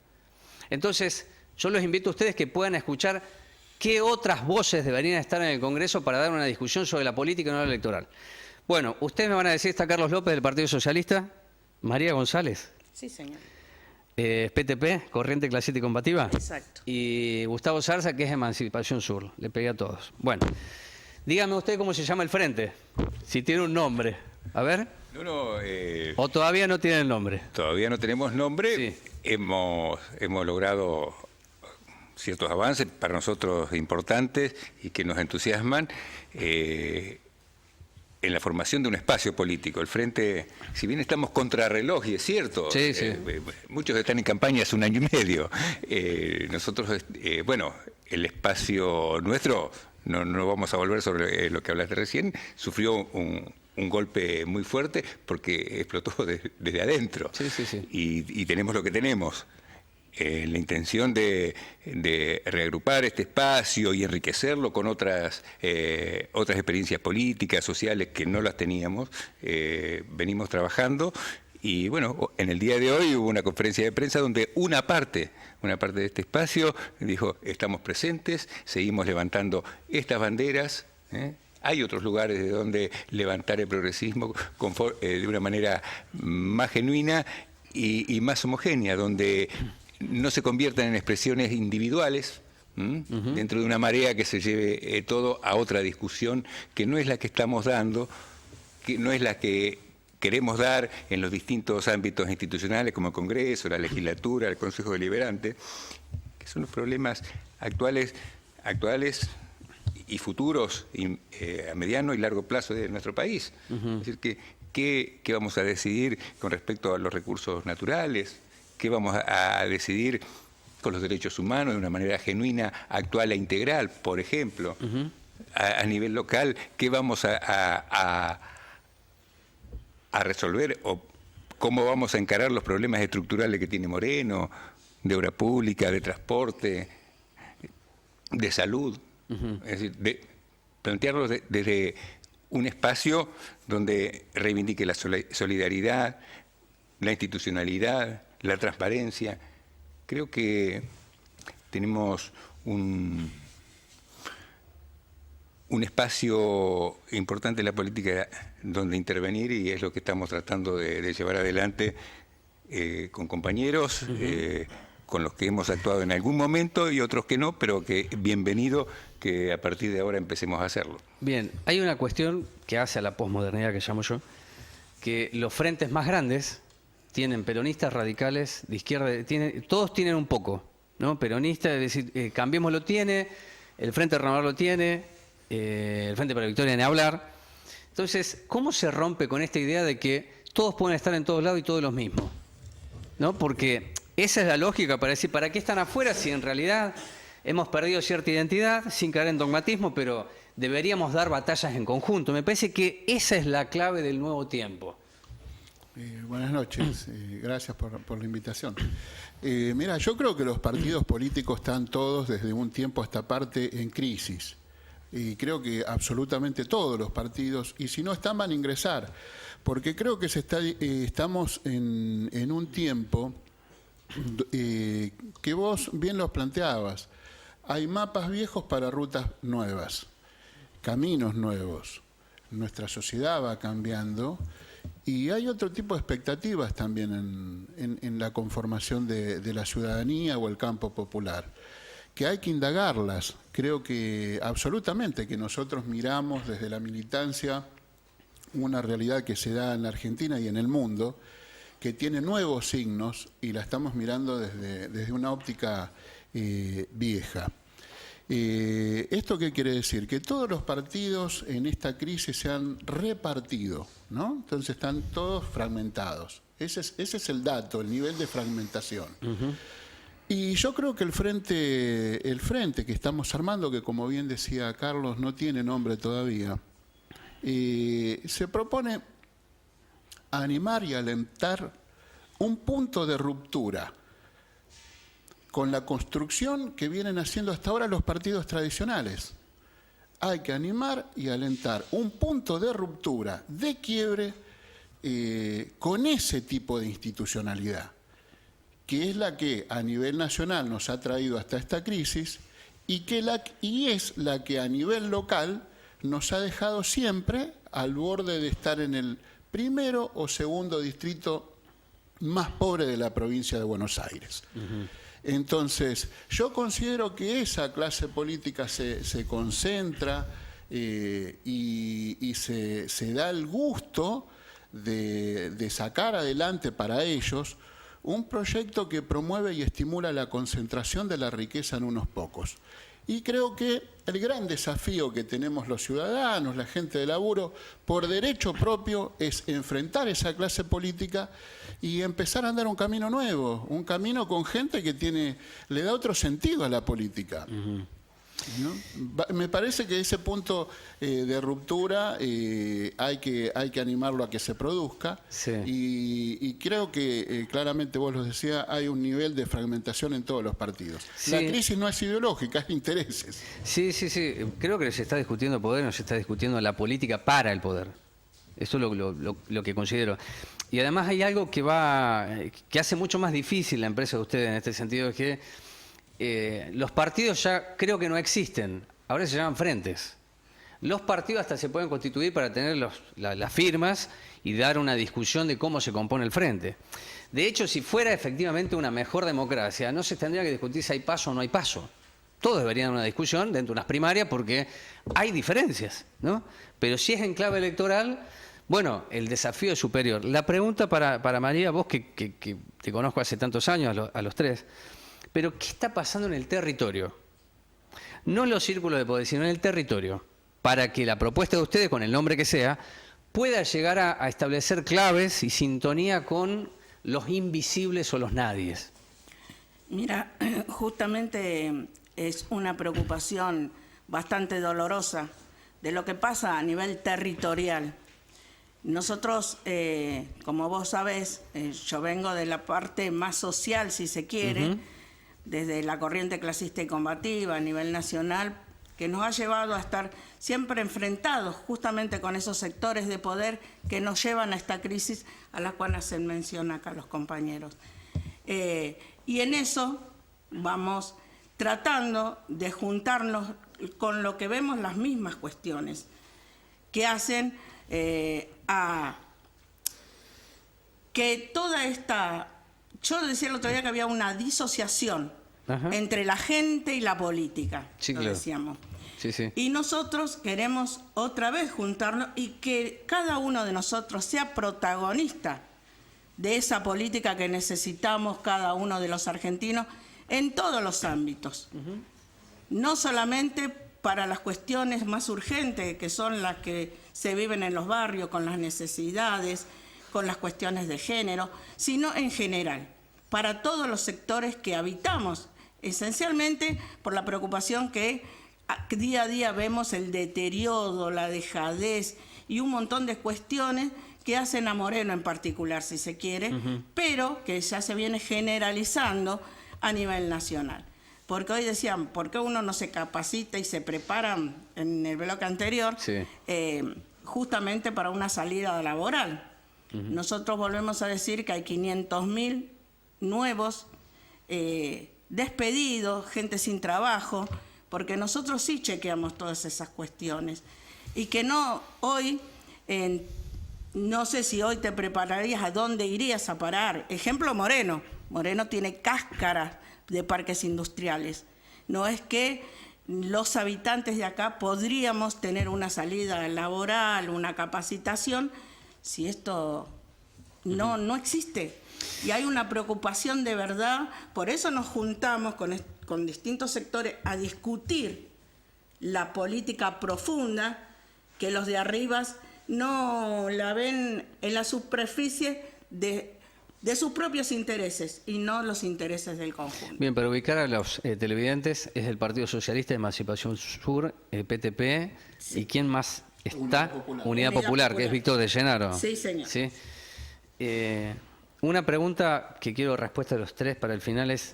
Entonces, yo los invito a ustedes que puedan escuchar qué otras voces deberían estar en el Congreso para dar una discusión sobre la política y no la electoral. Bueno, ustedes me van a decir, está Carlos López del Partido Socialista, María González. Sí, señor. PTP, Corriente Clasista y Combativa. Exacto. Y Gustavo Zarza, que es Emancipación Sur. Le pegué a todos. Bueno, dígame usted cómo se llama el frente, si tiene un nombre. A ver. ¿O todavía no tiene el nombre? Todavía no tenemos nombre. Sí. Hemos logrado ciertos avances para nosotros importantes y que nos entusiasman en la formación de un espacio político. El Frente, si bien estamos contrarreloj, y es cierto, sí, sí. Muchos están en campaña hace un año y medio. Nosotros, bueno, el espacio nuestro, no vamos a volver sobre lo que hablaste recién, sufrió un golpe muy fuerte porque explotó desde adentro. Sí, sí, sí. Y tenemos lo que tenemos. La intención de reagrupar este espacio y enriquecerlo con otras experiencias políticas, sociales que no las teníamos, venimos trabajando. Y bueno, en el día de hoy hubo una conferencia de prensa donde una parte de este espacio dijo: estamos presentes, seguimos levantando estas banderas. Hay otros lugares de donde levantar el progresismo de una manera más genuina y más homogénea, donde no se conviertan en expresiones individuales dentro de una marea que se lleve todo a otra discusión que no es la que estamos dando, que no es la que queremos dar en los distintos ámbitos institucionales como el Congreso, la legislatura, el Consejo Deliberante, que son los problemas actuales y futuros a mediano y largo plazo de nuestro país. Es decir, ¿qué vamos a decidir con respecto a los recursos naturales? ¿Qué vamos a decidir con los derechos humanos de una manera genuina, actual e integral? Por ejemplo, a nivel local, ¿qué vamos a resolver o cómo vamos a encarar los problemas estructurales que tiene Moreno, de obra pública, de transporte, de salud? Es decir, plantearlo desde un espacio donde reivindique la solidaridad, la institucionalidad, la transparencia. Creo que tenemos un espacio importante en la política donde intervenir y es lo que estamos tratando de llevar adelante con compañeros, con los que hemos actuado en algún momento y otros que no, pero que bienvenido que a partir de ahora empecemos a hacerlo. Bien, hay una cuestión que hace a la posmodernidad que llamo yo, que los frentes más grandes tienen peronistas, radicales, de izquierda, todos tienen un poco, ¿no? Peronistas, es decir, Cambiemos lo tiene, el Frente Renovar lo tiene, el Frente para la Victoria ni hablar. Entonces, ¿cómo se rompe con esta idea de que todos pueden estar en todos lados y todos los mismos? ¿No? Porque esa es la lógica para decir, ¿para qué están afuera si en realidad hemos perdido cierta identidad, sin caer en dogmatismo, pero deberíamos dar batallas en conjunto? Me parece que esa es la clave del nuevo tiempo. Buenas noches, gracias por la invitación. Mira, yo creo que los partidos políticos están todos desde un tiempo a esta parte en crisis. Y creo que absolutamente todos los partidos, y si no están, van a ingresar. Porque creo que estamos en un tiempo que vos bien los planteabas. Hay mapas viejos para rutas nuevas, caminos nuevos. Nuestra sociedad va cambiando. Y hay otro tipo de expectativas también en la conformación de la ciudadanía o el campo popular, que hay que indagarlas. Creo que absolutamente que nosotros miramos desde la militancia una realidad que se da en la Argentina y en el mundo, que tiene nuevos signos y la estamos mirando desde una óptica vieja. ¿Esto qué quiere decir? Que todos los partidos en esta crisis se han repartido, ¿no? Entonces están todos fragmentados. Ese es el dato, el nivel de fragmentación. Y yo creo que el frente que estamos armando, que como bien decía Carlos, no tiene nombre todavía, se propone animar y alentar un punto de ruptura con la construcción que vienen haciendo hasta ahora los partidos tradicionales. Hay que animar y alentar un punto de ruptura, de quiebre, con ese tipo de institucionalidad, que es la que a nivel nacional nos ha traído hasta esta crisis y es la que a nivel local nos ha dejado siempre al borde de estar en el primero o segundo distrito más pobre de la provincia de Buenos Aires. Entonces, yo considero que esa clase política se concentra y se da el gusto de sacar adelante para ellos un proyecto que promueve y estimula la concentración de la riqueza en unos pocos. Y creo que el gran desafío que tenemos los ciudadanos, la gente de laburo, por derecho propio, es enfrentar esa clase política y empezar a andar un camino nuevo, un camino con gente que le da otro sentido a la política. ¿No? Me parece que ese punto de ruptura hay que animarlo a que se produzca. Sí. Y creo que claramente vos lo decías, hay un nivel de fragmentación en todos los partidos. Sí. La crisis no es ideológica, es de intereses. Sí. Creo que se está discutiendo poder, no se está discutiendo la política para el poder. Eso es lo que considero. Y además hay algo que hace mucho más difícil la empresa de ustedes en este sentido, es que los partidos ya creo que no existen, ahora se llaman frentes. Los partidos hasta se pueden constituir para tener las firmas y dar una discusión de cómo se compone el frente. De hecho, si fuera efectivamente una mejor democracia, no se tendría que discutir si hay paso o no hay paso. Todos deberían dar una discusión dentro de unas primarias porque hay diferencias, ¿no? Pero si es en clave electoral, bueno, el desafío es superior. La pregunta para María, vos que te conozco hace tantos años, a los tres, pero ¿qué está pasando en el territorio? No en los círculos de poder, sino en el territorio, para que la propuesta de ustedes, con el nombre que sea, pueda llegar a establecer claves y sintonía con los invisibles o los nadies. Mira, justamente es una preocupación bastante dolorosa de lo que pasa a nivel territorial. Nosotros, como vos sabés, yo vengo de la parte más social, si se quiere, desde la corriente clasista y combativa a nivel nacional, que nos ha llevado a estar siempre enfrentados justamente con esos sectores de poder que nos llevan a esta crisis a la cual hacen mención acá los compañeros. Y en eso vamos tratando de juntarnos con lo que vemos las mismas cuestiones que hacen a que toda esta... Yo decía el otro día que había una disociación entre la gente y la política, sí, lo claro. decíamos. Sí, sí. Y nosotros queremos otra vez juntarnos y que cada uno de nosotros sea protagonista de esa política que necesitamos cada uno de los argentinos en todos los ámbitos. No solamente para las cuestiones más urgentes, que son las que se viven en los barrios, con las necesidades, con las cuestiones de género, sino en general, para todos los sectores que habitamos, esencialmente por la preocupación que día a día vemos el deterioro, la dejadez y un montón de cuestiones que hacen a Moreno en particular, si se quiere, pero que ya se viene generalizando a nivel nacional. Porque hoy decían, ¿por qué uno no se capacita y se prepara en el bloque anterior justamente para una salida laboral? Nosotros volvemos a decir que hay 500.000 nuevos despedidos, gente sin trabajo, porque nosotros sí chequeamos todas esas cuestiones. Y que no hoy, no sé si hoy te prepararías a dónde irías a parar. Ejemplo, Moreno. Moreno tiene cáscaras de parques industriales. No es que los habitantes de acá podríamos tener una salida laboral, una capacitación, si esto no existe. Y hay una preocupación de verdad, por eso nos juntamos con distintos sectores a discutir la política profunda, que los de arriba no la ven en la superficie de sus propios intereses y no los intereses del conjunto. Bien, para ubicar a los televidentes, es el Partido Socialista de Emancipación Sur, el PTP, ¿y quién más está? Unidad Popular, que es Víctor de Llenaro. Sí, señor. ¿Sí? Una pregunta que quiero respuesta de los tres para el final es,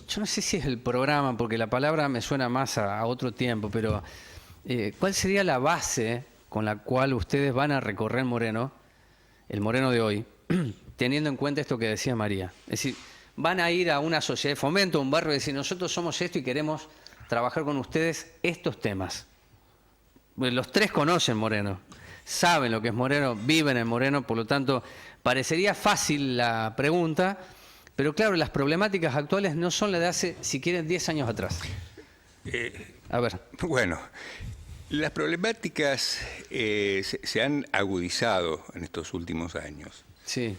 yo no sé si es el programa, porque la palabra me suena más a otro tiempo, pero ¿cuál sería la base con la cual ustedes van a recorrer Moreno, el Moreno de hoy, teniendo en cuenta esto que decía María? Es decir, van a ir a una sociedad de fomento, a un barrio, y decir, nosotros somos esto y queremos trabajar con ustedes estos temas. Los tres conocen Moreno, saben lo que es Moreno, viven en Moreno, por lo tanto, parecería fácil la pregunta, pero claro, las problemáticas actuales no son las de hace, si quieren, 10 años atrás. A ver. Bueno, las problemáticas se han agudizado en estos últimos años. Sí.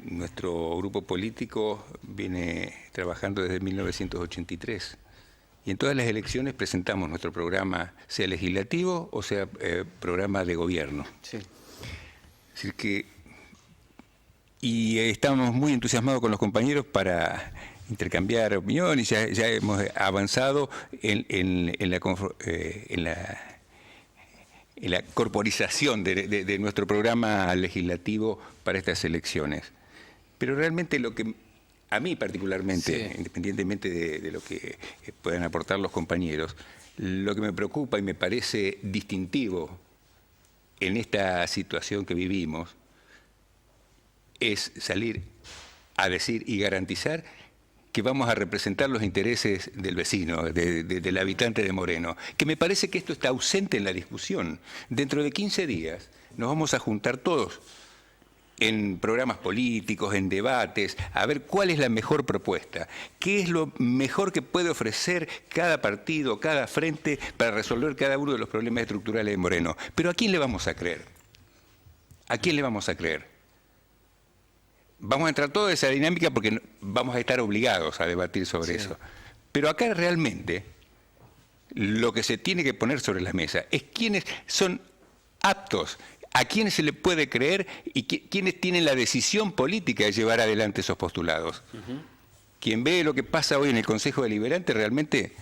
Nuestro grupo político viene trabajando desde 1983 y en todas las elecciones presentamos nuestro programa, sea legislativo o sea programa de gobierno. Sí. Es decir que, y estamos muy entusiasmados con los compañeros para intercambiar opiniones, ya hemos avanzado en la corporización de nuestro programa legislativo para estas elecciones. Pero realmente lo que a mí particularmente, sí, independientemente de lo que puedan aportar los compañeros, lo que me preocupa y me parece distintivo en esta situación que vivimos es salir a decir y garantizar que vamos a representar los intereses del vecino, del habitante de Moreno, que me parece que esto está ausente en la discusión. Dentro de 15 días nos vamos a juntar todos en programas políticos, en debates, a ver cuál es la mejor propuesta, qué es lo mejor que puede ofrecer cada partido, cada frente para resolver cada uno de los problemas estructurales de Moreno. Pero ¿a quién le vamos a creer? ¿A quién le vamos a creer? Vamos a entrar toda esa dinámica porque vamos a estar obligados a debatir sobre eso. Pero acá realmente lo que se tiene que poner sobre la mesa es quiénes son aptos, a quiénes se le puede creer y quiénes tienen la decisión política de llevar adelante esos postulados. Quien ve lo que pasa hoy en el Consejo Deliberante realmente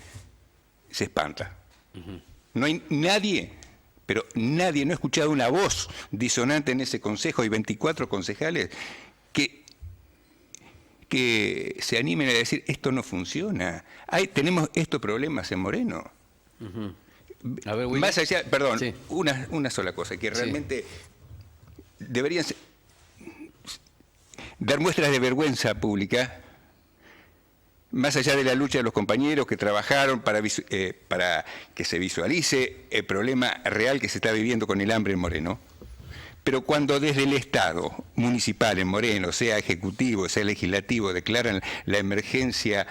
se espanta. No hay nadie, pero nadie, no he escuchado una voz disonante en ese Consejo, hay 24 concejales que se animen a decir esto no funciona. Tenemos estos problemas en Moreno. A ver, más allá, perdón, sí, una sola cosa, que realmente deberían dar muestras de vergüenza pública, más allá de la lucha de los compañeros que trabajaron para que se visualice el problema real que se está viviendo con el hambre en Moreno. Pero cuando desde el Estado municipal en Moreno, sea ejecutivo, sea legislativo, declaran la emergencia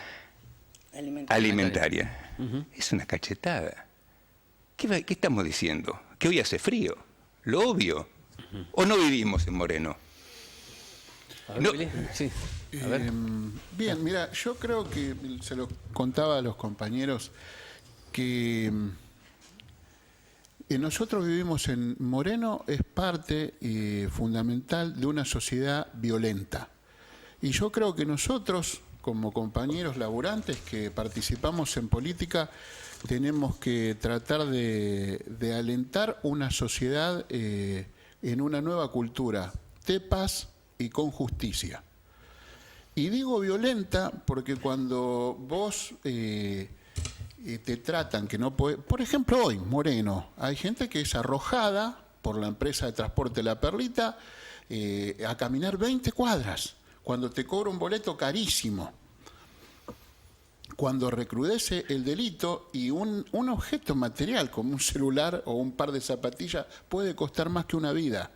alimentaria, es una cachetada. ¿Qué estamos diciendo? ¿Que hoy hace frío? Lo obvio. ¿O no vivimos en Moreno? No. Sí. A ver. Bien, mira, yo creo que se lo contaba a los compañeros que nosotros vivimos en Moreno, es parte fundamental de una sociedad violenta. Y yo creo que nosotros, como compañeros laburantes que participamos en política, tenemos que tratar de alentar una sociedad en una nueva cultura, de paz y con justicia. Y digo violenta porque cuando vos te tratan que no puede, por ejemplo hoy, Moreno, hay gente que es arrojada por la empresa de transporte La Perlita a caminar 20 cuadras, cuando te cobra un boleto carísimo. Cuando recrudece el delito y un objeto material como un celular o un par de zapatillas puede costar más que una vida.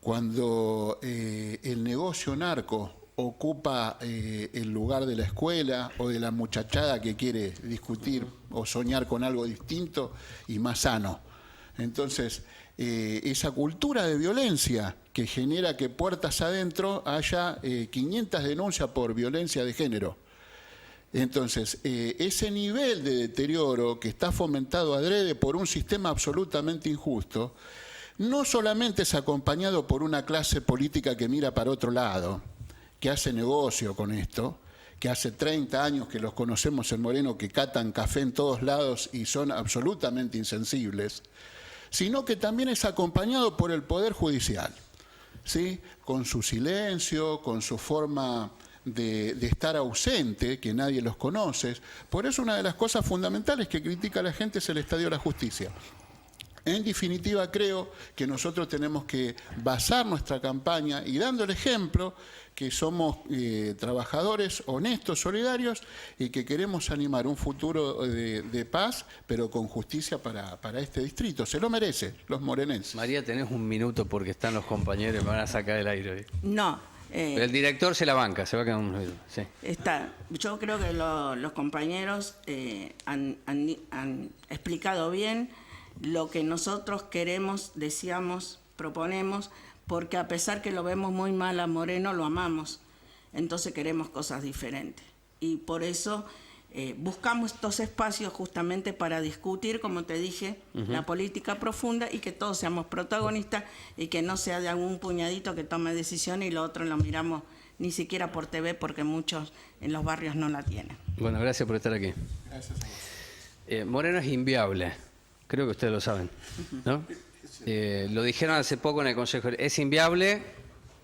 Cuando el negocio narco ocupa el lugar de la escuela o de la muchachada que quiere discutir o soñar con algo distinto y más sano. Entonces, esa cultura de violencia que genera que puertas adentro haya 500 denuncias por violencia de género. Entonces, ese nivel de deterioro que está fomentado adrede por un sistema absolutamente injusto, no solamente es acompañado por una clase política que mira para otro lado, que hace negocio con esto, que hace 30 años que los conocemos en Moreno, que catan café en todos lados y son absolutamente insensibles, sino que también es acompañado por el Poder Judicial, ¿sí? Con su silencio, con su forma de estar ausente, que nadie los conoce. Por eso una de las cosas fundamentales que critica la gente es el Estadio de la Justicia. En definitiva, creo que nosotros tenemos que basar nuestra campaña y dando el ejemplo que somos trabajadores honestos, solidarios y que queremos animar un futuro de paz, pero con justicia para este distrito. Se lo merece, los morenenses. María, tenés un minuto porque están los compañeros y me van a sacar el aire hoy. No. El director se la banca, se va a quedar un minuto. Sí. Yo creo que los compañeros han explicado bien lo que nosotros queremos, deseamos, proponemos, porque a pesar que lo vemos muy mal a Moreno, lo amamos. Entonces queremos cosas diferentes. Y por eso buscamos estos espacios justamente para discutir, como te dije, la política profunda y que todos seamos protagonistas y que no sea de algún puñadito que tome decisiones y lo otro lo miramos ni siquiera por TV porque muchos en los barrios no la tienen. Bueno, gracias por estar aquí. Gracias a vos. Moreno es inviable, creo que ustedes lo saben, ¿no? Lo dijeron hace poco en el Consejo. Es inviable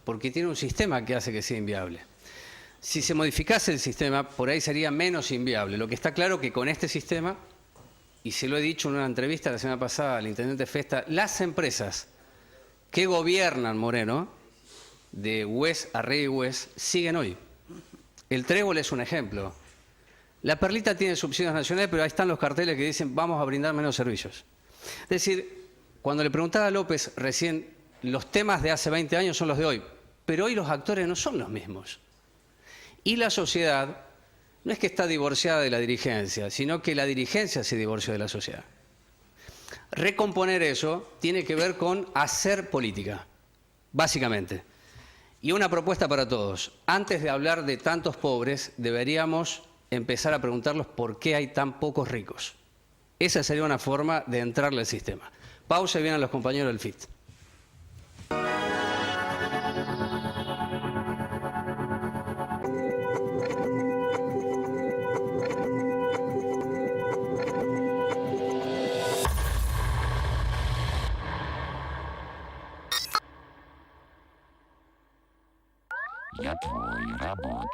porque tiene un sistema que hace que sea inviable. Si se modificase el sistema, por ahí sería menos inviable. Lo que está claro que con este sistema, y se lo he dicho en una entrevista la semana pasada al intendente Festa, las empresas que gobiernan Moreno, de Hues a Rey Hues, siguen hoy. El Trébol es un ejemplo. La Perlita tiene subsidios nacionales, pero ahí están los carteles que dicen vamos a brindar menos servicios. Es decir, cuando le preguntaba a López recién, los temas de hace 20 años son los de hoy, pero hoy los actores no son los mismos. Y la sociedad no es que está divorciada de la dirigencia, sino que la dirigencia se divorció de la sociedad. Recomponer eso tiene que ver con hacer política, básicamente. Y una propuesta para todos. Antes de hablar de tantos pobres, deberíamos empezar a preguntarlos por qué hay tan pocos ricos. Esa sería una forma de entrarle al sistema. Pausa y vienen los compañeros del FIT. Я твой работник.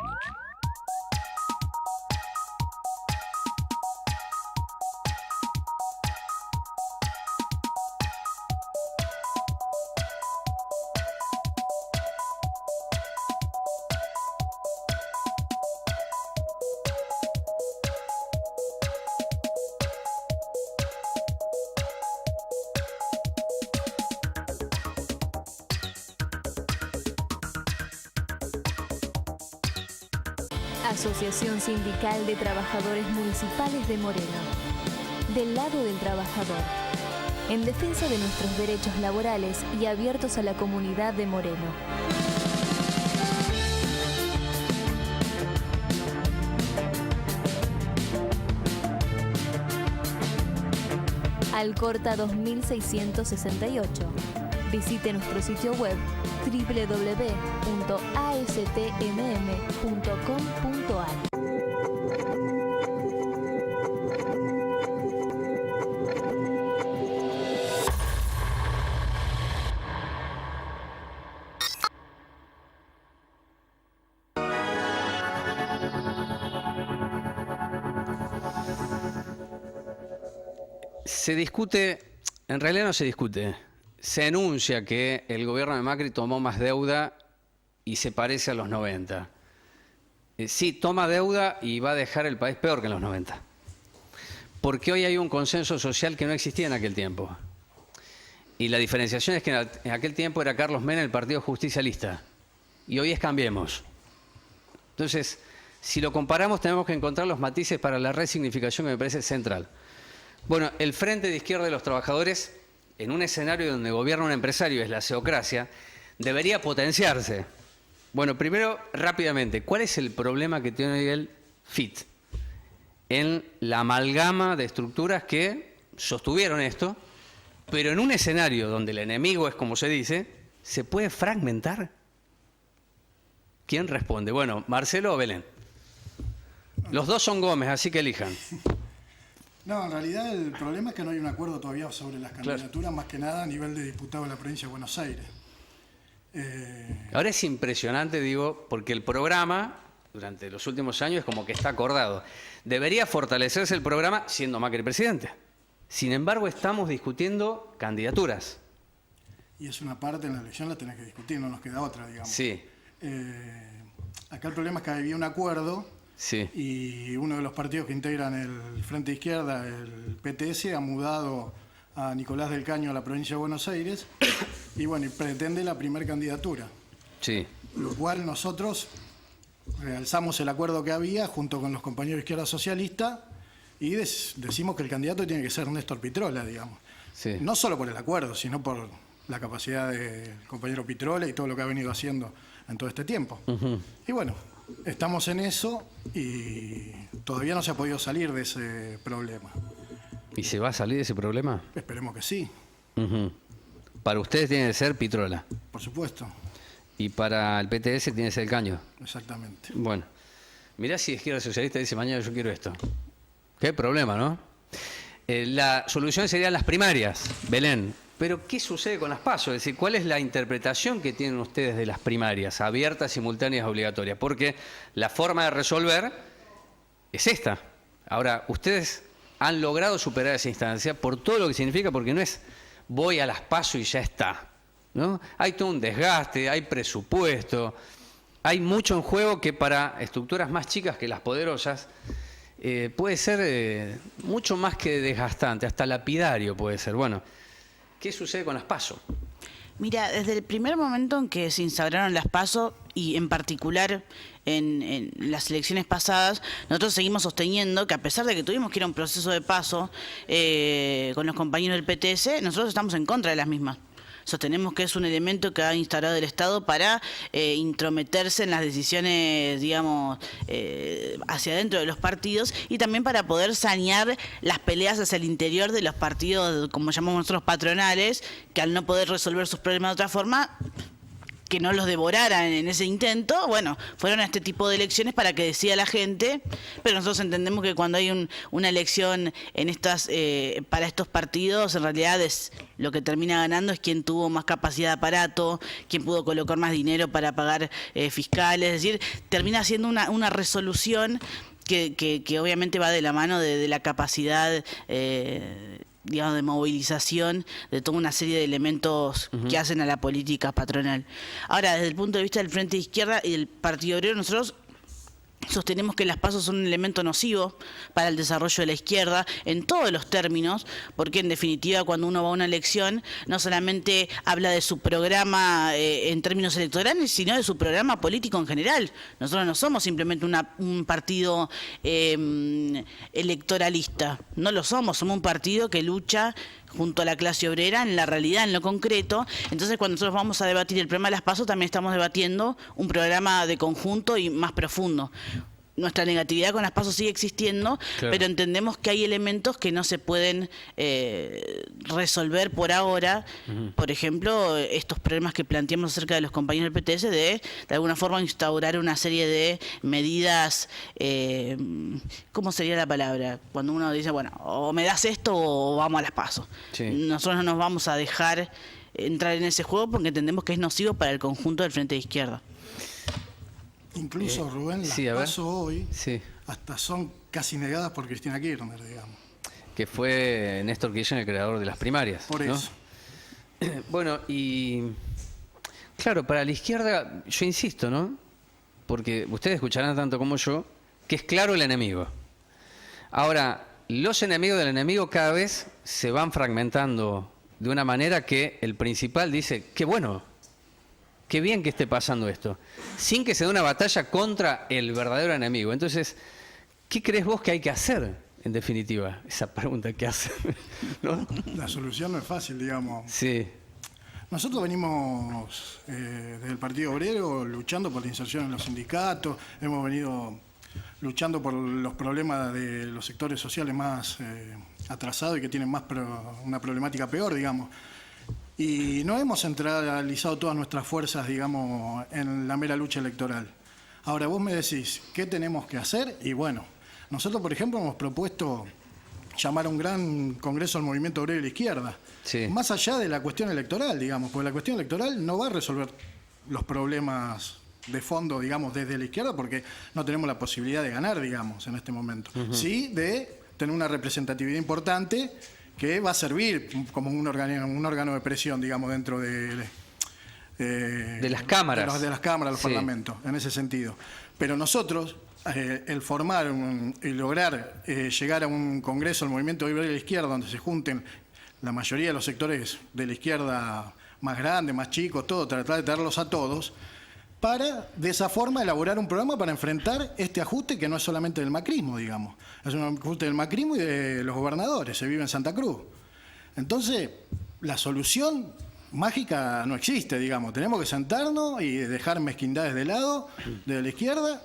Asociación Sindical de Trabajadores Municipales de Moreno. Del lado del trabajador. En defensa de nuestros derechos laborales y abiertos a la comunidad de Moreno. Alcorta 2668. Visite nuestro sitio web www.astmm.com.ar. Se discute, en realidad no se discute, se enuncia que el gobierno de Macri tomó más deuda y se parece a los 90. Sí, toma deuda y va a dejar el país peor que en los 90. Porque hoy hay un consenso social que no existía en aquel tiempo. Y la diferenciación es que en aquel tiempo era Carlos Menem el Partido Justicialista. Y hoy es Cambiemos. Entonces, si lo comparamos tenemos que encontrar los matices para la resignificación que me parece central. Bueno, el Frente de Izquierda de los Trabajadores en un escenario donde gobierna un empresario, es la ceocracia, debería potenciarse. Bueno, primero, rápidamente, ¿cuál es el problema que tiene el FIT? En la amalgama de estructuras que sostuvieron esto, pero en un escenario donde el enemigo es como se dice, ¿se puede fragmentar? ¿Quién responde? Bueno, Marcelo o Belén. Los dos son Gómez, así que elijan. No, en realidad el problema es que no hay un acuerdo todavía sobre las candidaturas, más que nada a nivel de diputado de la provincia de Buenos Aires. Ahora es impresionante, digo, porque el programa, durante los últimos años, es como que está acordado. Debería fortalecerse el programa siendo Macri presidente. Sin embargo, estamos discutiendo candidaturas. Y es una parte en la elección, la tenés que discutir, no nos queda otra, digamos. Sí. Acá el problema es que había un acuerdo. Sí. Y uno de los partidos que integran el Frente Izquierda, el PTS, ha mudado a Nicolás del Caño a la provincia de Buenos Aires y bueno, y pretende la primer candidatura. Sí. Lo cual nosotros realzamos el acuerdo que había junto con los compañeros de Izquierda Socialista y decimos que el candidato tiene que ser Néstor Pitrola, digamos. Sí. No solo por el acuerdo, sino por la capacidad del compañero Pitrola y todo lo que ha venido haciendo en todo este tiempo. Y bueno, estamos en eso y todavía no se ha podido salir de ese problema. ¿Y se va a salir de ese problema? Esperemos que sí. Para ustedes tiene que ser Pitrola. Por supuesto. Y para el PTS tiene que ser el Caño. Exactamente. Bueno, mirá si Izquierda Socialista dice mañana yo quiero esto. Qué problema, ¿no? La solución serían las primarias, Belén. Pero ¿qué sucede con las PASO? Es decir, ¿cuál es la interpretación que tienen ustedes de las primarias, abiertas, simultáneas, obligatorias? Porque la forma de resolver es esta. Ahora, ustedes han logrado superar esa instancia por todo lo que significa, porque no es voy a las PASO y ya está, ¿no? Hay todo un desgaste, hay presupuesto, hay mucho en juego que para estructuras más chicas que las poderosas puede ser mucho más que desgastante, hasta lapidario puede ser. Bueno, ¿qué sucede con las PASO? Mira, desde el primer momento en que se instauraron las PASO y en particular en las elecciones pasadas, nosotros seguimos sosteniendo que a pesar de que tuvimos que ir a un proceso de PASO con los compañeros del PTS, nosotros estamos en contra de las mismas. Sostenemos que es un elemento que ha instaurado el Estado para intrometerse en las decisiones, digamos, hacia adentro de los partidos y también para poder sanear las peleas hacia el interior de los partidos, como llamamos nosotros, patronales, que al no poder resolver sus problemas de otra forma, que no los devoraran en ese intento, bueno, fueron a este tipo de elecciones para que decida la gente, pero nosotros entendemos que cuando hay una elección en estas para estos partidos, en realidad es lo que termina ganando es quien tuvo más capacidad de aparato, quien pudo colocar más dinero para pagar fiscales, es decir, termina siendo una resolución que obviamente va de la mano de la capacidad digamos, de movilización de toda una serie de elementos que hacen a la política patronal. Ahora, desde el punto de vista del Frente de Izquierda y del Partido Obrero, nosotros sostenemos que las PASO son un elemento nocivo para el desarrollo de la izquierda en todos los términos, porque en definitiva cuando uno va a una elección no solamente habla de su programa en términos electorales, sino de su programa político en general. Nosotros no somos simplemente un partido electoralista, no lo somos un partido que lucha junto a la clase obrera en la realidad, en lo concreto. Entonces, cuando nosotros vamos a debatir el problema de las PASO, también estamos debatiendo un programa de conjunto y más profundo. Nuestra negatividad con las PASO sigue existiendo, claro, pero entendemos que hay elementos que no se pueden resolver por ahora. Por ejemplo, estos problemas que planteamos acerca de los compañeros del PTS de alguna forma instaurar una serie de medidas, ¿cómo sería la palabra? Cuando uno dice, bueno, o me das esto o vamos a las PASO. Sí. Nosotros no nos vamos a dejar entrar en ese juego porque entendemos que es nocivo para el conjunto del Frente de Izquierda. Incluso, Rubén, las PASO hoy hasta son casi negadas por Cristina Kirchner, digamos. Que fue Néstor Kirchner el creador de las primarias. Por eso. Bueno, y claro, para la izquierda, yo insisto, ¿no? Porque ustedes escucharán tanto como yo, que es claro el enemigo. Ahora, los enemigos del enemigo cada vez se van fragmentando de una manera que el principal dice, qué bueno, qué bien que esté pasando esto, sin que se dé una batalla contra el verdadero enemigo. Entonces, ¿qué crees vos que hay que hacer? Es en definitiva, esa pregunta que hace, ¿no? La solución no es fácil, digamos. Sí. Nosotros venimos desde el Partido Obrero luchando por la inserción en los sindicatos, hemos venido luchando por los problemas de los sectores sociales más atrasados y que tienen una problemática peor, digamos. Y no hemos centralizado todas nuestras fuerzas, digamos, en la mera lucha electoral. Ahora vos me decís, ¿qué tenemos que hacer? Y bueno, nosotros, por ejemplo, hemos propuesto llamar a un gran congreso al movimiento obrero y la izquierda. Sí. Más allá de la cuestión electoral, digamos, porque la cuestión electoral no va a resolver los problemas de fondo, digamos, desde la izquierda, porque no tenemos la posibilidad de ganar, digamos, en este momento. Sí, de tener una representatividad importante que va a servir como un órgano de presión, digamos, dentro de las cámaras. De las cámaras, los parlamentos, en ese sentido. Pero nosotros, el formar y lograr llegar a un congreso al movimiento obrero y la izquierda, donde se junten la mayoría de los sectores de la izquierda más grandes, más chicos, todo, tratar de traerlos a todos, para de esa forma elaborar un programa para enfrentar este ajuste que no es solamente del macrismo, digamos. Es un ajuste del macrismo y de los gobernadores, se vive en Santa Cruz. Entonces, la solución mágica no existe, digamos. Tenemos que sentarnos y dejar mezquindades de lado, de la izquierda,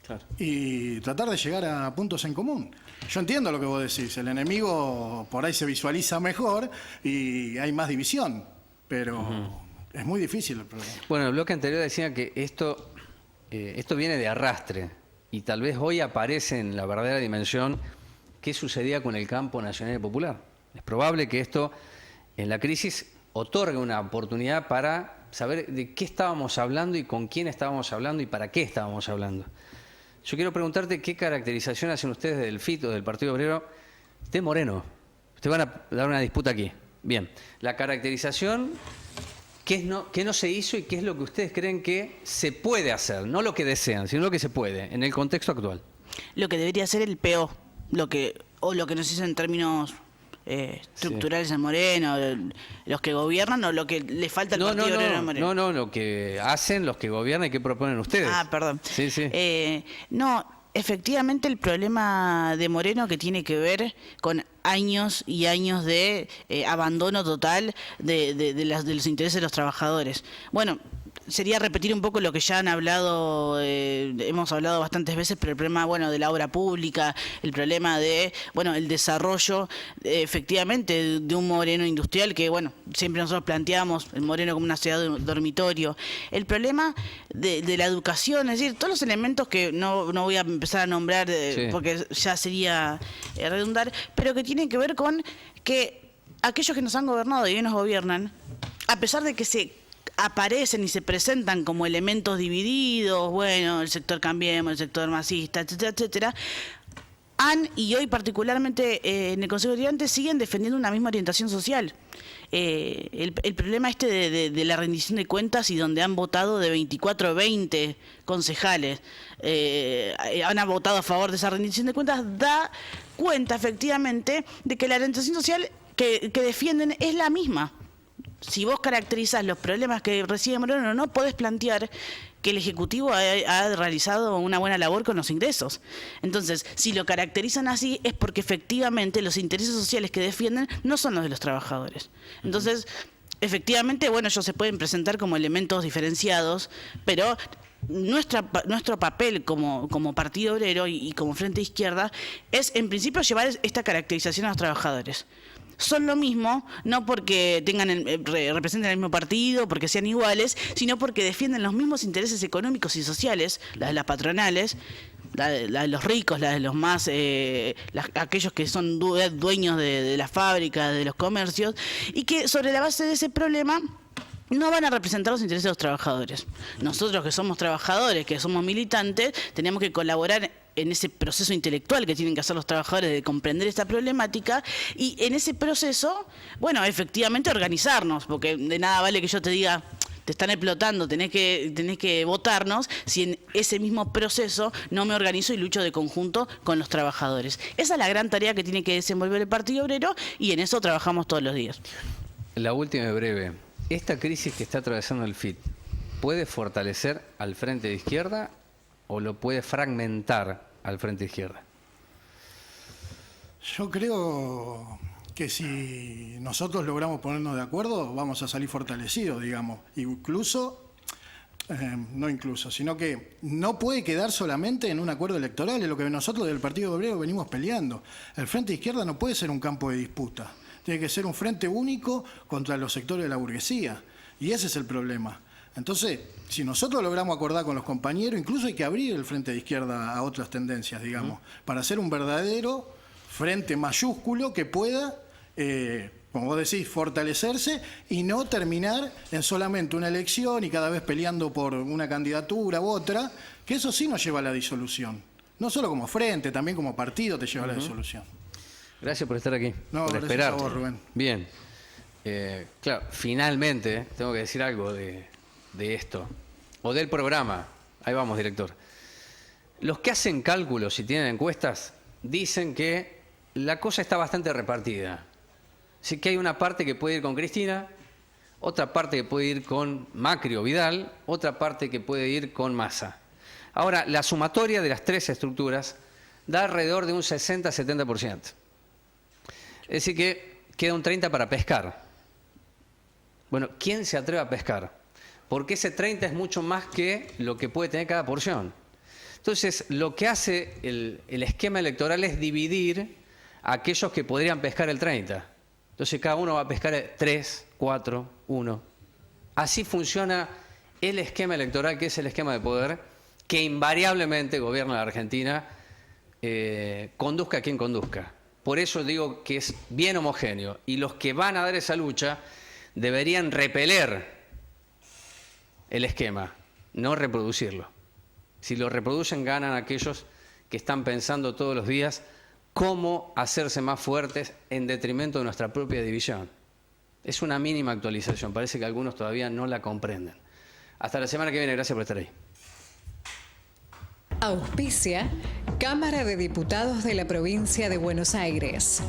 claro, y tratar de llegar a puntos en común. Yo entiendo lo que vos decís, el enemigo por ahí se visualiza mejor y hay más división, pero es muy difícil el problema. Bueno, el bloque anterior decía que esto viene de arrastre y tal vez hoy aparece en la verdadera dimensión qué sucedía con el campo nacional y popular. Es probable que esto en la crisis otorgue una oportunidad para saber de qué estábamos hablando y con quién estábamos hablando y para qué estábamos hablando. Yo quiero preguntarte qué caracterización hacen ustedes del FIT o del Partido Obrero de Moreno. Ustedes van a dar una disputa aquí. Bien, la caracterización, qué no se hizo y qué es lo que ustedes creen que se puede hacer, no lo que desean, sino lo que se puede en el contexto actual. Lo que debería ser el PO, lo que nos hizo en términos estructurales en Moreno, los que gobiernan o lo que le falta al Partido Obrero en Moreno. No, lo que hacen los que gobiernan y que proponen ustedes. Ah, perdón. Sí. No, efectivamente el problema de Moreno que tiene que ver con años y años de abandono total de los intereses de los trabajadores. Bueno, sería repetir un poco lo que ya han hablado, hemos hablado bastantes veces, pero el problema, de la obra pública, el problema de, el desarrollo, efectivamente, de un Moreno industrial que, siempre nosotros planteamos el Moreno como una ciudad de dormitorio. El problema de la educación, es decir, todos los elementos que no voy a empezar a nombrar porque ya sería redundar, pero que tienen que ver con que aquellos que nos han gobernado y hoy nos gobiernan, a pesar de que se aparecen y se presentan como elementos divididos, el sector Cambiemos, el sector masista, etcétera, etcétera, y hoy particularmente en el Consejo Deliberante siguen defendiendo una misma orientación social. El problema de la rendición de cuentas y donde han votado de 24 a 20 concejales, han votado a favor de esa rendición de cuentas, da cuenta efectivamente de que la orientación social que defienden es la misma. Si vos caracterizás los problemas que recibe Moreno, no podés plantear que el Ejecutivo ha realizado una buena labor con los ingresos. Entonces, si lo caracterizan así, es porque efectivamente los intereses sociales que defienden no son los de los trabajadores. Entonces, efectivamente, ellos se pueden presentar como elementos diferenciados, pero nuestro papel como Partido Obrero y como Frente Izquierda es, en principio, llevar esta caracterización a los trabajadores. Son lo mismo, no porque representen el mismo partido, porque sean iguales, sino porque defienden los mismos intereses económicos y sociales, las de las patronales, la de los ricos, la de los más, aquellos que son dueños de las fábricas, de los comercios, y que sobre la base de ese problema no van a representar los intereses de los trabajadores. Nosotros que somos trabajadores, que somos militantes, tenemos que colaborar en ese proceso intelectual que tienen que hacer los trabajadores de comprender esta problemática y en ese proceso, efectivamente organizarnos, porque de nada vale que yo te diga, te están explotando, tenés que votarnos, si en ese mismo proceso no me organizo y lucho de conjunto con los trabajadores. Esa es la gran tarea que tiene que desenvolver el Partido Obrero y en eso trabajamos todos los días. La última y breve. ¿Esta crisis que está atravesando el FIT puede fortalecer al Frente de Izquierda o lo puede fragmentar al Frente de Izquierda? Yo creo que si nosotros logramos ponernos de acuerdo, vamos a salir fortalecidos, digamos. Sino que no puede quedar solamente en un acuerdo electoral, es lo que nosotros del Partido Obrero venimos peleando. El Frente de Izquierda no puede ser un campo de disputa, tiene que ser un frente único contra los sectores de la burguesía, y ese es el problema. Entonces, si nosotros logramos acordar con los compañeros, incluso hay que abrir el Frente de Izquierda a otras tendencias, digamos, para hacer un verdadero frente mayúsculo que pueda, como vos decís, fortalecerse y no terminar en solamente una elección y cada vez peleando por una candidatura u otra, que eso sí nos lleva a la disolución. No solo como frente, también como partido te lleva a la disolución. Gracias por estar aquí, No, por gracias esperarte. a vos, Rubén. Bien. Claro, finalmente tengo que decir algo de esto, o del programa. Ahí vamos, director. Los que hacen cálculos y tienen encuestas dicen que la cosa está bastante repartida. Así que hay una parte que puede ir con Cristina, otra parte que puede ir con Macri o Vidal, otra parte que puede ir con Massa. Ahora, la sumatoria de las tres estructuras da alrededor de un 60-70%. Es decir que queda un 30% para pescar. Bueno, ¿quién se atreve a pescar? Porque ese 30 es mucho más que lo que puede tener cada porción. Entonces, lo que hace el esquema electoral es dividir a aquellos que podrían pescar el 30. Entonces, cada uno va a pescar 3, 4, 1. Así funciona el esquema electoral, que es el esquema de poder, que invariablemente gobierna la Argentina, conduzca a quien conduzca. Por eso digo que es bien homogéneo. Y los que van a dar esa lucha deberían repeler el esquema, no reproducirlo. Si lo reproducen, ganan aquellos que están pensando todos los días cómo hacerse más fuertes en detrimento de nuestra propia división. Es una mínima actualización, parece que algunos todavía no la comprenden. Hasta la semana que viene, gracias por estar ahí. Auspicia Cámara de Diputados de la Provincia de Buenos Aires.